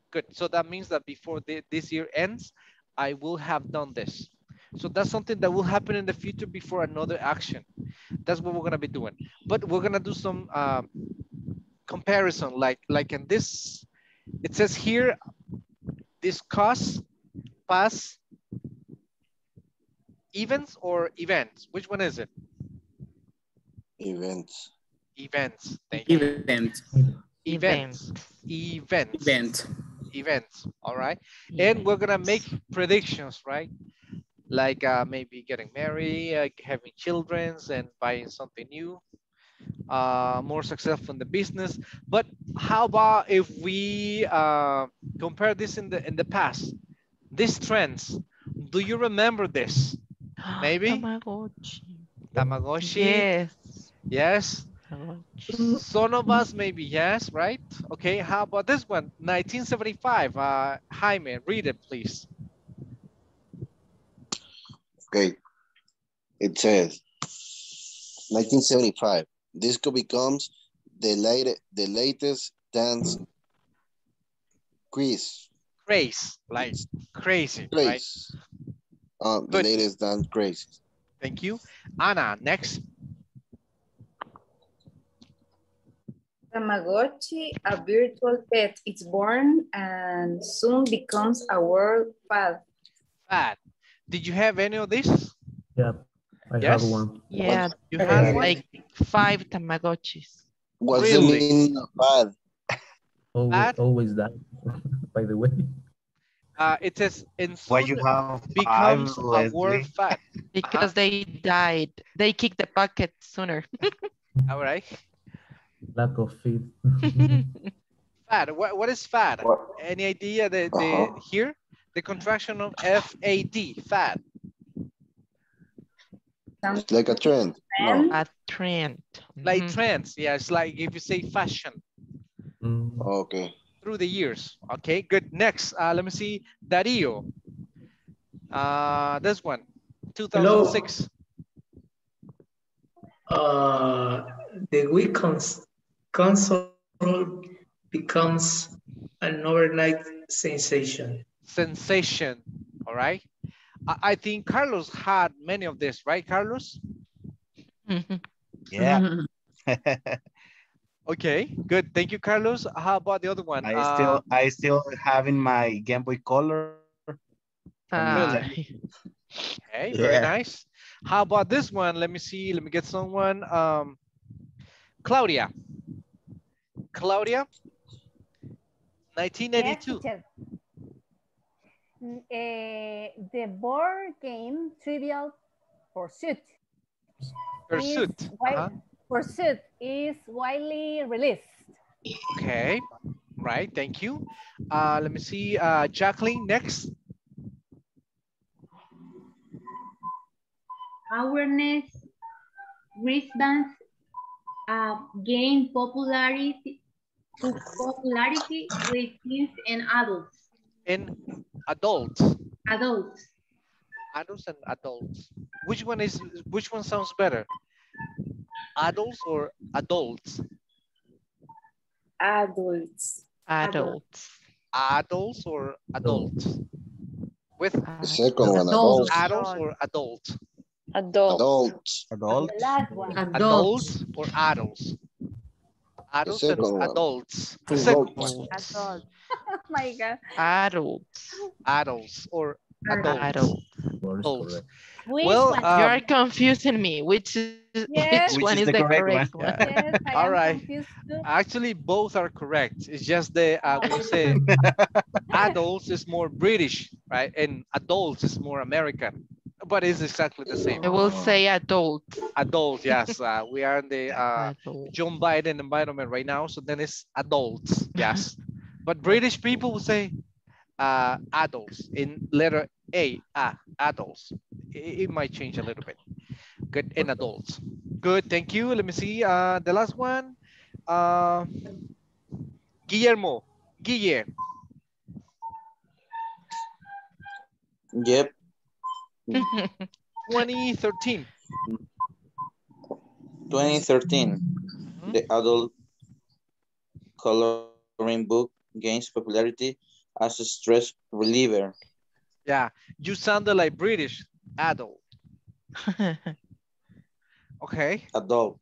Good. So that means that before this year ends, I will have done this. So that's something that will happen in the future before another action. That's what we're gonna be doing. But we're gonna do some comparison, like in this, it says here, discuss past events or events. Which one is it? Events. Events. Thank you. Events. All right. And we're gonna make predictions, right? Like maybe getting married, having children, and buying something new. More successful in the business. But how about if we compare this in the past? These trends. Do you remember this? Maybe. Tamagotchi. Yes. Yes. Some of us maybe yes, right? Okay. How about this one? 1975. Jaime, read it, please. Okay. It says 1975. Disco becomes the latest dance craze. Craze, like crazy, craze. Right? The latest dance craze. Thank you. Anna, next. Tamagotchi, a virtual pet. It's born and soon becomes a world fad. Fad. Did you have any of this? Yeah, I have one. Yeah, you had like 5 Tamagotchis. What's the meaning of fad? Always that, by the way. It says in why you have becomes 5, a word fad. Because they died. They kicked the bucket sooner. All right. Lack of feed. Fad. What is fad? What? Any idea that here? The contraction of FAD, fad. It's like a trend. No. A trend. Like trends. Yeah, it's like if you say fashion. Okay. Through the years. Okay, good. Next, let me see. Dario. This one, 2006. The Wii console becomes an overnight sensation. Sensation, all right. I think Carlos had many of this, right, Carlos? Yeah. Okay, good. Thank you, Carlos. How about the other one? I still having my Game Boy Color. Okay, very nice. How about this one? Let me see. Let me get someone. Claudia. Claudia, 1992. Yes, the board game Trivial Pursuit. Pursuit is widely released. Okay, right, thank you. Let me see, Jacqueline, next. Awareness wristbands gain popularity with teens and adults. In adults. Adults. Adults and adults. Which one sounds better? Adults or adults? Adults. Adults. Adults or adults? With the second one, adults. Adults or adults? Adults. Adults. The last one. Adults or adults? Adults and adults. The Adults. second one. Adult. Oh my God. Adults. Adults or adults. Adults. Adults. Which Well, one? You're confusing me. Which Yes. one is the correct one? Yes, I All am right. confused too. Actually, both are correct. It's just the we say adults is more British, right? And adults is more American, but it's exactly the same. I will say adult. Adult, yes. We are in the Adult. John Biden environment right now, so then it's adults, yes. But British people will say adults in letter A, adults. It might change a little bit. Good, in adults. Good, thank you. Let me see the last one. Guillermo, Guille. Yep. 2013. 2013. The adult coloring book gains popularity as a stress reliever. Yeah, you sounded like British. Adult. Okay. Adult.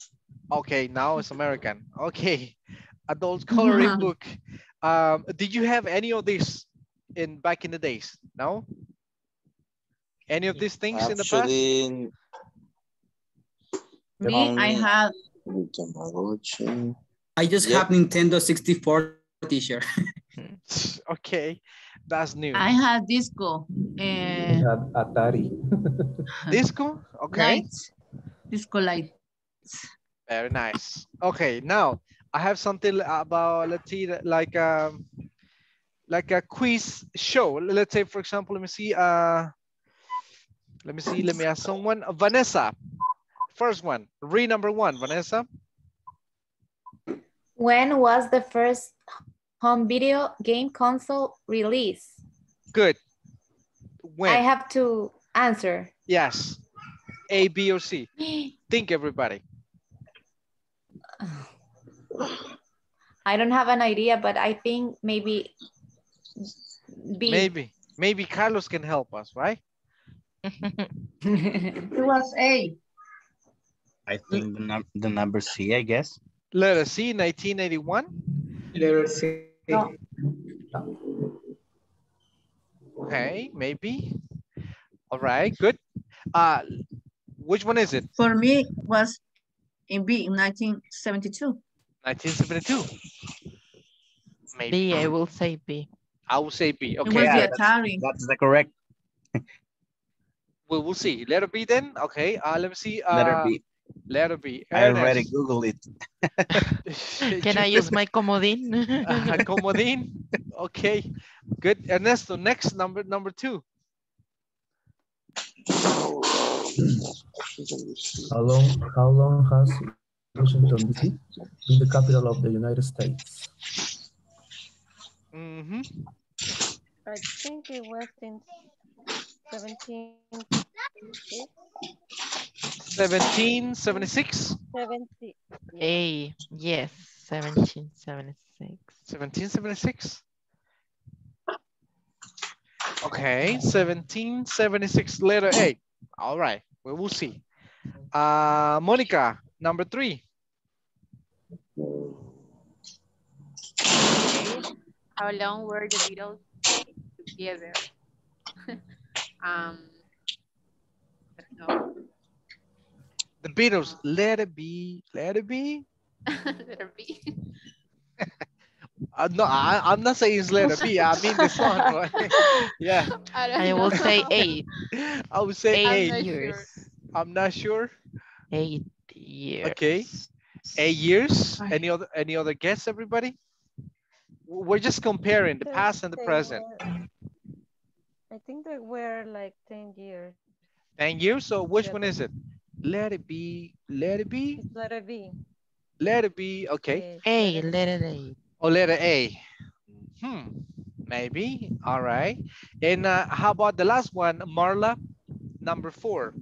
Okay, now it's American. Okay. Adult coloring book. Did you have any of these back in the days? No? Any of these things in the past? Actually, Me, I have. I just have Nintendo 64 t-shirt. Okay, that's new. I have disco. Atari. Disco? Okay. Lights. Disco light. Very nice. Okay, now I have something about, let's see, like a quiz show. Let's say, for example, let me see, let me ask someone. Vanessa, first one, read number one, Vanessa. When was the first home video game console released? Good. When? I have to answer. Yes. A, B, or C. Think, everybody. I don't have an idea, but I think maybe B. Maybe Carlos can help us, right? It was A. I think the number C, I guess. Letter C, 1981. Letter C. No. Okay, maybe. All right, good. Which one is it? For me, was in B in 1972. 1972. Maybe. B, I will say B. I will say B. Okay. It was the Atari. That's the correct. We'll see. Letter B then. Okay. Let me see. Letter B. Letter B. I already Googled it. Can I use my comodín? Comodín. Okay. Good. Ernesto, next number two. How long has Washington DC been the capital of the United States? Mm-hmm. I think it was in 1776. 1776? 70. A, yes, 1776. 1776? Okay, 1776, letter A. All right, we will see. Monica, number three. Okay. How long were the Beatles together? No. The Beatles, let it be, let it be. Letter B. No, I'm not saying it's letter B. I mean the song, right? Yeah. I will say 8. I would say 8 years. I'm not sure. 8 years. Okay. 8 years. Any other guess, everybody? We're just comparing the past and the present. I think they were like 10 years. 10 years? So which one is it? Let it be. Let it be. It's letter B. Let it be. Okay. A, letter A. Oh, letter A. Maybe. All right. And how about the last one, Marla? Number 4.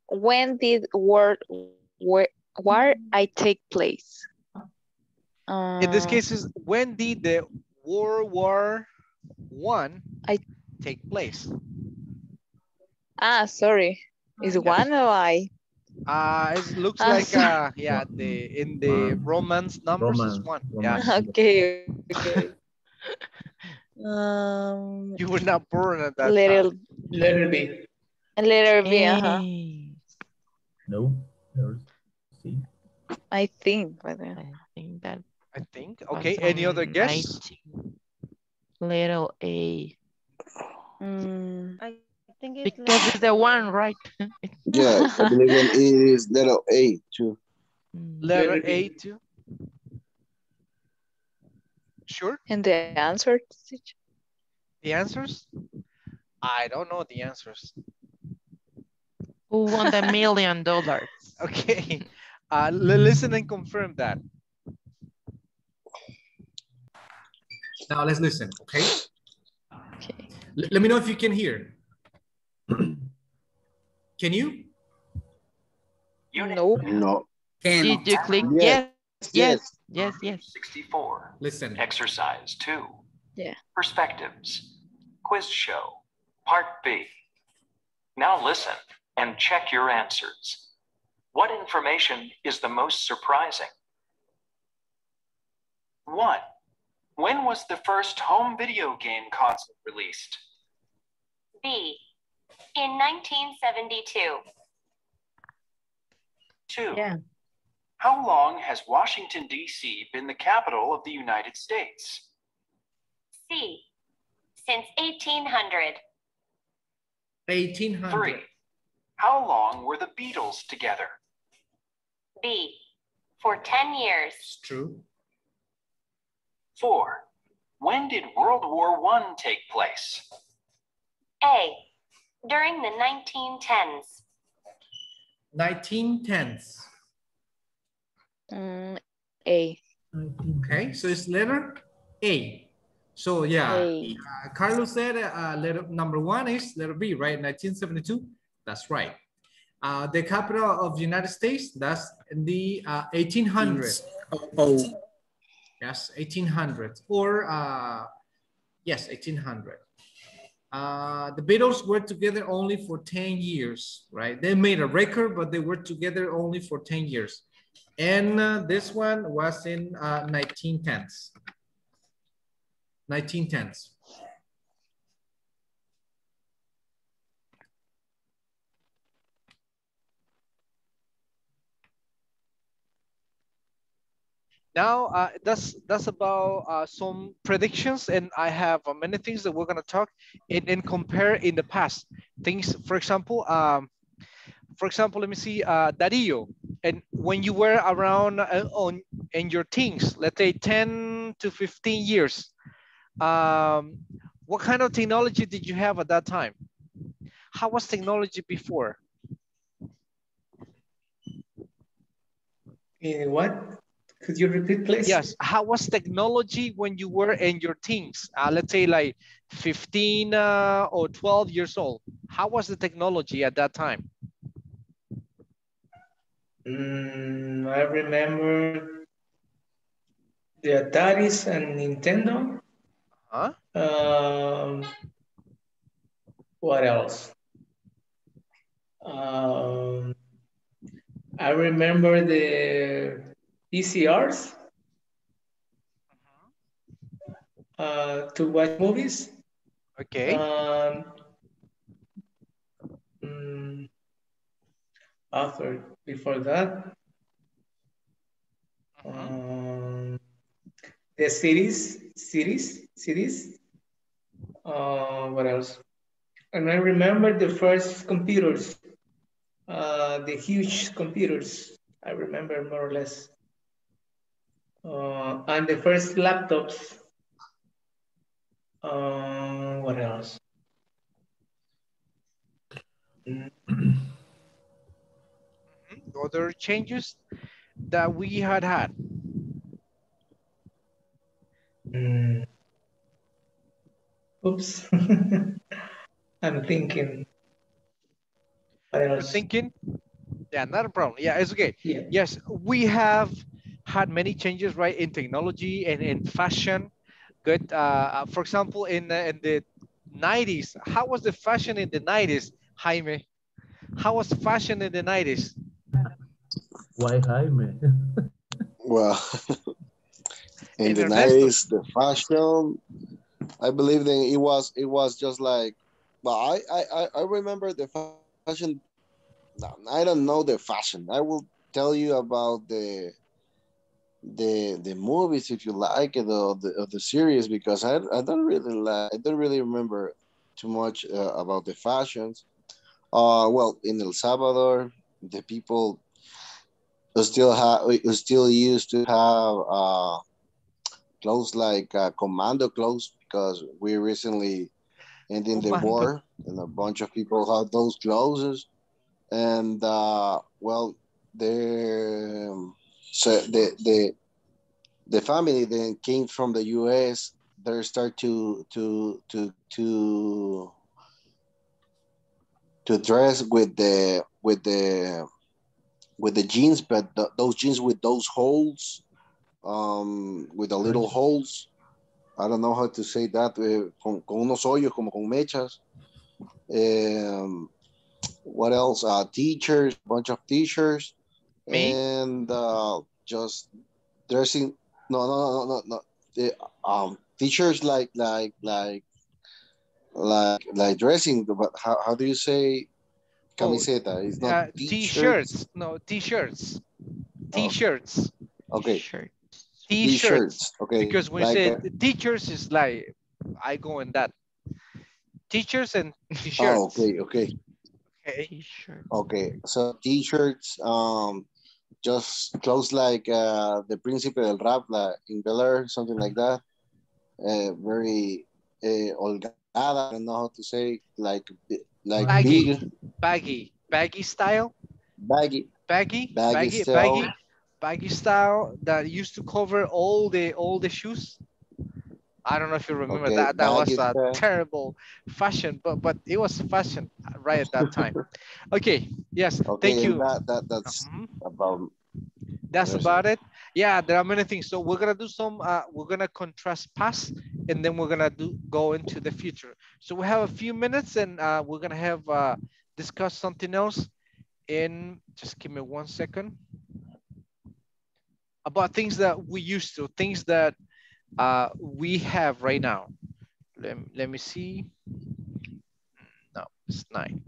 When did war I take place? In this case, is when did the World War I take place? Sorry. Is Yes. one or I? It looks Ah, like sorry. yeah, in the romance numbers is one. Yeah. Okay, okay. You were not born at that time. Little, Letter B. letter B, uh-huh. No, there's C. I think, but I think that. I think. Okay. Any other guess? Little A. I think it's Because it's the one, right? Yeah, I believe it is letter A too. Letter A too. Sure. And the answer? The answers? I don't know the answers. Who won the $1 million? Okay. Listen and confirm that. Now let's listen, okay? Okay. Let me know if you can hear. Can you? No. No. Did you click? Yes. Yes. Yes. Yes. 64. Listen. Exercise 2. Yeah. Perspectives. Quiz show. Part B. Now listen and check your answers. What information is the most surprising? 1. When was the first home video game console released? B. In 1972. 2. Yeah. How long has Washington, D.C. been the capital of the United States? C. Since 1800. 1800. 3. How long were the Beatles together? B. For 10 years. It's true. 4. When did World War I take place? A. During the 1910s. 1910s. A. Okay, so it's letter A. So yeah, Carlos said letter number 1 is letter B, right? 1972. That's right. The capital of the United States, that's in the 1800s. Oh. Yes, 1800. Or, yes, 1800. The Beatles were together only for 10 years, right? They made a record, but they were together only for 10 years. And this one was in 1910s. 1910s. Now, that's about some predictions, and I have many things that we're gonna talk and compare in the past. Things, for example, let me see, Darío, and when you were around in your teens, let's say 10 to 15 years, what kind of technology did you have at that time? How was technology before? What? Could you repeat, please? Yes. How was technology when you were in your teens? Let's say like 15 or 12 years old. How was the technology at that time? I remember the Ataris and Nintendo. Huh? What else? I remember the VCRs to watch movies. Okay. Before that, the CDs. What else? And I remember the first computers, the huge computers. I remember more or less. And the first laptops. What else? Other changes that we had. Oops. I'm thinking. You're thinking? Yeah, not a problem. Yeah, it's okay. Yeah. Yes, we have had many changes, right, in technology and in fashion. Good. For example, in the 90s, how was the fashion in the 90s, Jaime? How was fashion in the 90s? Why Jaime? Well, in And the Ernesto. 90s, the fashion, I believe that it was just like, but I remember the fashion. No, I don't know the fashion. I will tell you about the movies if you like it, or the series, because I don't really like, I don't really remember too much about the fashions. Well, in El Salvador, the people still used to have clothes like commando clothes, because we recently ending the Commando. war, and a bunch of people had those clothes. And well, the so the family then came from the U.S. They start to dress with the jeans, but those jeans with those holes, with the little holes. I don't know how to say that. Con unos hoyos, como con mechas. What else? Teachers, bunch of teachers, Me? and just dressing. No. The, teachers like dressing. But how do you say Oh, camiseta? It's not t-shirts. t-shirts. No, t-shirts. Oh, T-shirts. okay, T-shirts. t-shirts. Okay, Because when you like say teachers, is like, I go in that. Teachers and oh, t-shirts. okay. Okay. Okay, so t-shirts, just clothes like the Príncipe del Rap, like in Bel Air, something like that. Very holgada, I don't know how to say, like Baggy. big, Baggy style. baggy, baggy style. Baggy style that used to cover all the shoes. I don't know if you remember Okay, that. That was baggy a style. terrible fashion, but it was fashion right at that time. Okay, yes, thank Okay, and you. that's about That's dressing. about it. Yeah, there are many things. So we're gonna do some. We're gonna contrast past, and then we're gonna go into the future. So we have a few minutes, and we're gonna have discuss something else. In just give me 1 second. About things that we used to, things that we have right now. Let me see. No, it's 9.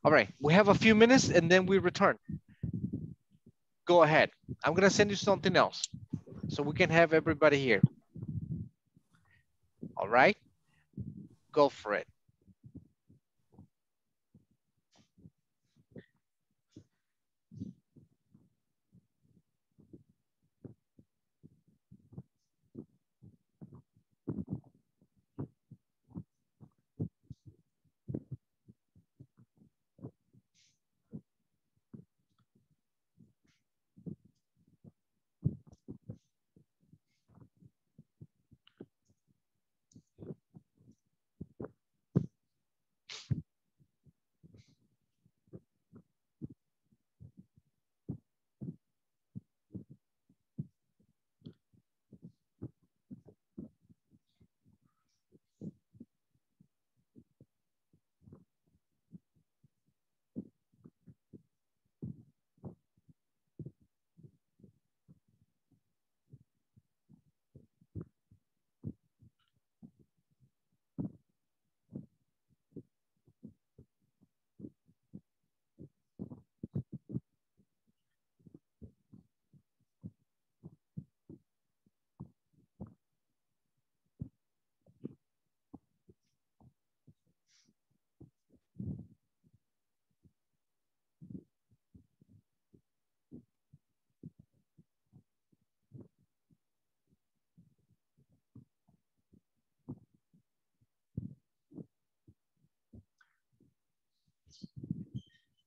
All right, we have a few minutes and then we return. Go ahead. I'm gonna send you something else so we can have everybody here. All right, go for it.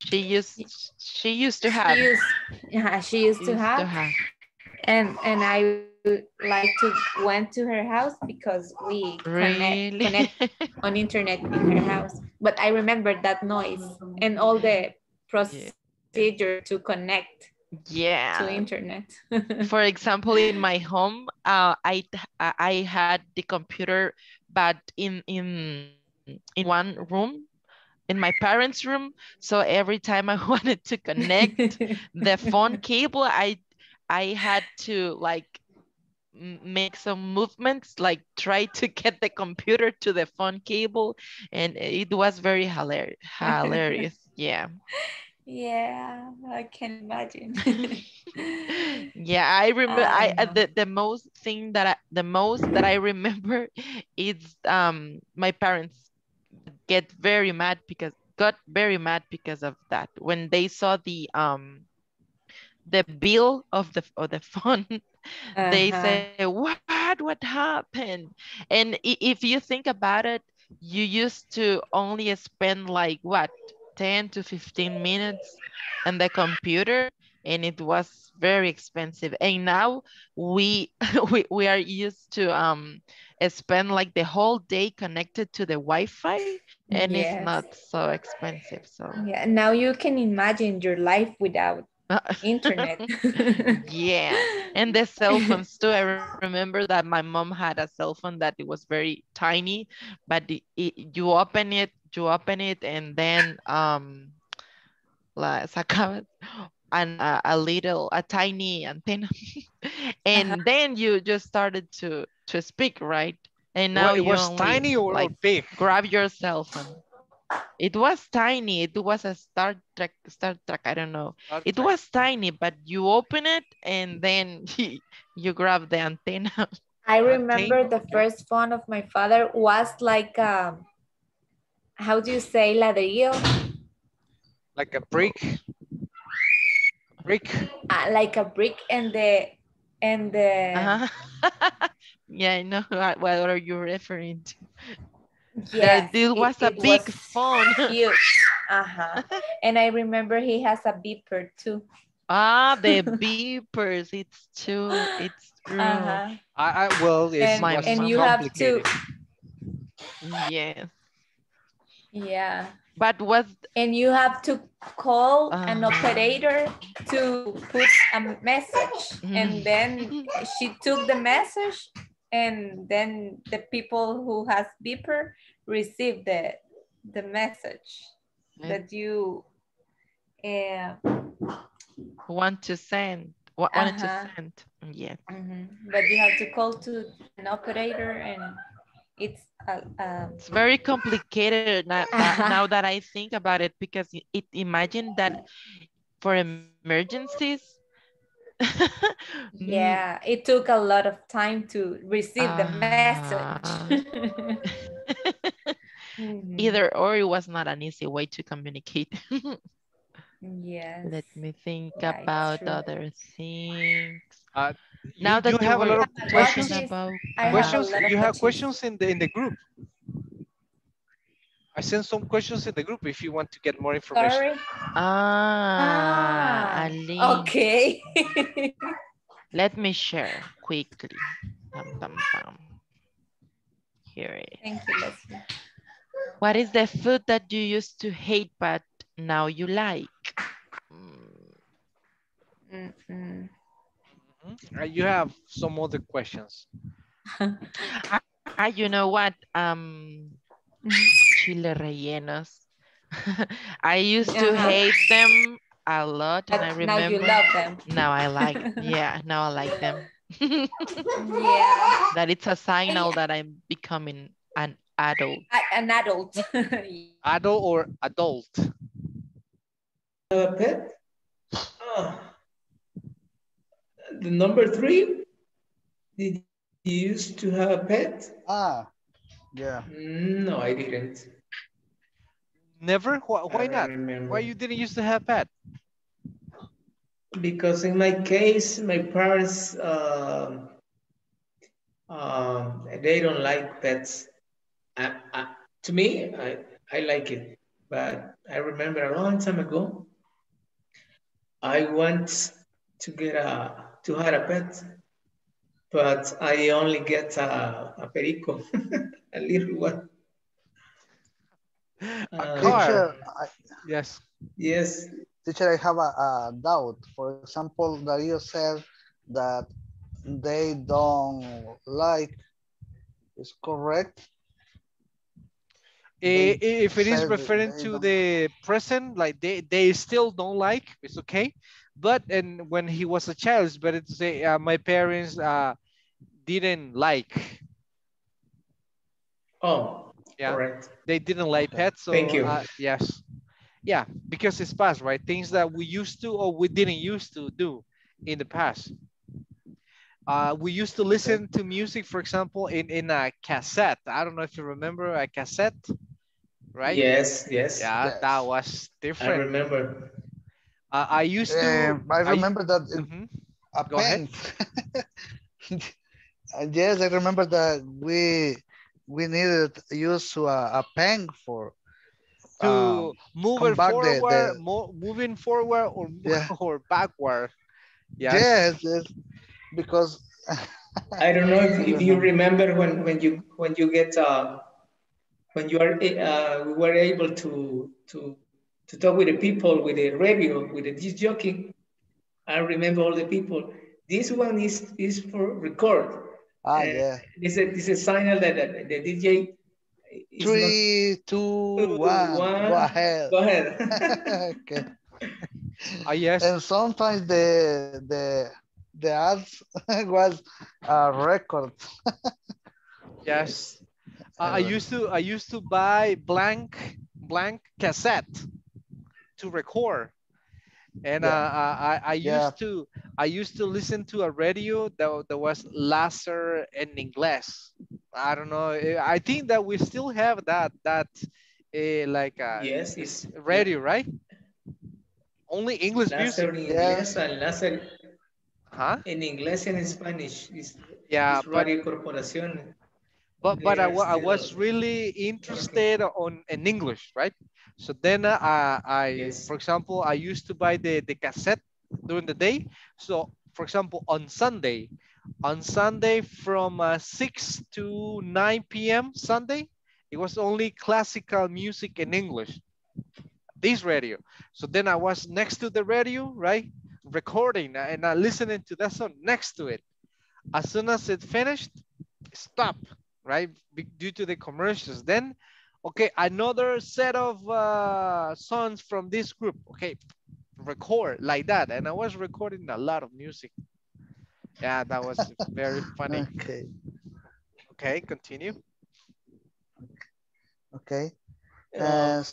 She used to have. She used to have. And I like to went to her house because we connect on internet in her house. But I remember that noise and all the procedure to connect to internet. For example, in my home, I had the computer, but in one room, in my parents' room. So every time I wanted to connect the phone cable, I had to like make some movements, like try to get the computer to the phone cable, and it was very hilarious. Yeah. Yeah, I can imagine. Yeah, I remember I know. the most that I remember is my parents got very mad because of that. When they saw the bill of the phone, they say, what happened? And if you think about it, you used to only spend like what, 10 to 15 minutes on the computer, and it was very expensive. And now we we are used to spend like the whole day connected to the Wi-Fi, and it's Yes. not so expensive. So Yeah, now you can imagine your life without internet. yeah, and the cell phones too. I remember that my mom had a cell phone that it was very tiny, but you open it, and then sacabas a tiny antenna, and then you just started to speak, right? And now What, it you was only tiny or like big? grab your cell phone. It was tiny. It was a Star Trek. I don't know. It was tiny, but you open it and then you grab the antenna. I remember the first phone of my father was like, how do you say ladrillo? Like a brick. Like a brick, and the Yeah, I know what are you referring to. yes, This was a it big was phone. huge. And I remember he has a beeper too. The beepers. It's true. It's true. Well, it was and you complicated. have to. Yes. Yeah. But and you have to call an operator to put a message, and then she took the message, and then the people who has beeper receive the message that you wanted to send. Yeah. But you have to call to an operator, and it's it's very complicated now that I think about it, because imagine that for emergencies. Yeah, it took a lot of time to receive the message. Either or, it was not an easy way to communicate. Yes. Let me think about other things. Now You that you have a were lot of questions. talking about You have questions in the group. I sent some questions in the group if you want to get more information. A link. Okay. Let me share quickly. Here it is. Thank you, Leslie. What is the food that you used to hate but now you like? You have some other questions. You know what? Chile rellenos. I used to hate them a lot, and I remember now you love them. Now I like, yeah, now I like them. Yeah. That it's a signal that I'm becoming an adult. An adult. Adult or adult? A pet? The number 3, did you used to have a pet? Yeah. No, I didn't. Never? Why not? Why you didn't used to have pet? Because in my case, my parents, they don't like pets. To me, I like it, but I remember a long time ago, I want to to have a pet, but I only get a perico, a little one. A car. Yes. Yes. Teacher, I have a doubt. For example, that you said that they don't like, is correct? If it is said referring they to don't. the present, like they still don't like, it's okay. But and when he was a child, it's better to say my parents didn't like. Oh, Yeah, correct. they didn't like Okay. pets. Thank So you. yes, yeah, because it's past, right? Things that we used to or we didn't used to do in the past. We used to Okay. listen to music, for example, in a cassette. I don't know if you remember a cassette, right? Yes, yes. Yeah, that Yes. was I different. remember. I used to. I remember that Mhm. a Go ahead. pen. Yes, I remember that we needed use to a pen for To move come it back forward, the moving forward or yeah. or backward. Yes. Yes, yes, because I don't know I if you remember. remember when you get when you are we were able to talk with the people with the radio with the disc jockey. I remember all the people. This one is for record. Ah, yeah. This is a signal that the DJ is not 3, 2, 1, go one. ahead. Go ahead. Okay. Yes. And sometimes the ads was a record. Yes. I Uh, used to buy blank cassette to record. And yeah, yeah. I used to listen to a radio that was Láser en inglés. I don't know. I think that we still have that like Yes, this it's yeah. radio, right? Only English music. Láser en inglés Yes. and láser Huh? en inglés and in Spanish Yeah, is Radio Corporación. They but are I still was really working. interested on in English, right? So then Yes. for example, I used to buy the cassette during the day. So for example, on Sunday from 6 to 9 p.m. Sunday, it was only classical music in English, this radio. So then I was next to the radio, right? Recording and listening to that song next to it. As soon as it finished, stop, right? Due to the commercials. Then, okay, another set of songs from this group. Okay, record like that. And I was recording a lot of music. Yeah, that was very funny. Okay. Okay, continue. Okay. Uh,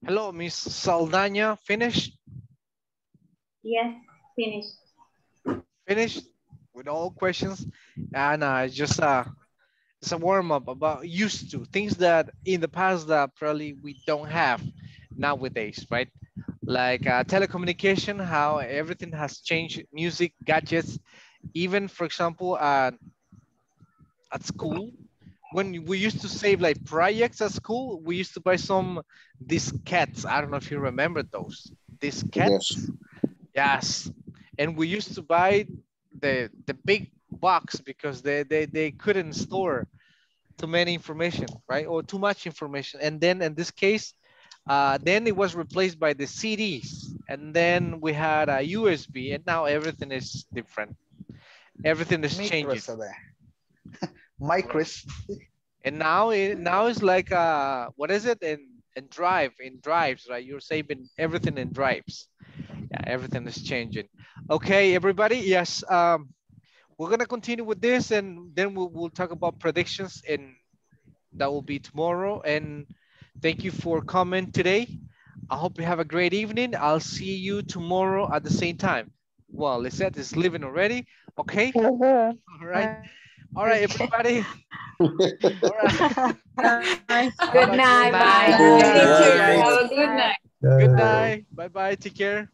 Hello, Miss Saldaña. Finished? Yes, finished. Finished with all questions. And just it's a warm up about used to things that in the past that probably we don't have nowadays, right? Like telecommunication, how everything has changed, music, gadgets, even for example, at school, when we used to save like projects at school, we used to buy some diskettes. I don't know if you remember those diskettes. Yes. Yes, and we used to buy the big box because they couldn't store too many information, right? Or too much information. And then in this case, then it was replaced by the CDs. And then we had a USB and now everything is different. Everything is changing. Micros. And now now it's like, what is it? In drives, right? You're saving everything in drives. Yeah, everything is changing. Okay, everybody. Yes. We're gonna continue with this, and then we'll talk about predictions, and that will be tomorrow. And thank you for coming today. I hope you have a great evening. I'll see you tomorrow at the same time. Well, Lisette is leaving already. Okay. All right. All right, everybody. Good night. Bye. Good night. Teacher, have a good night. Good night. Bye-bye. Take care.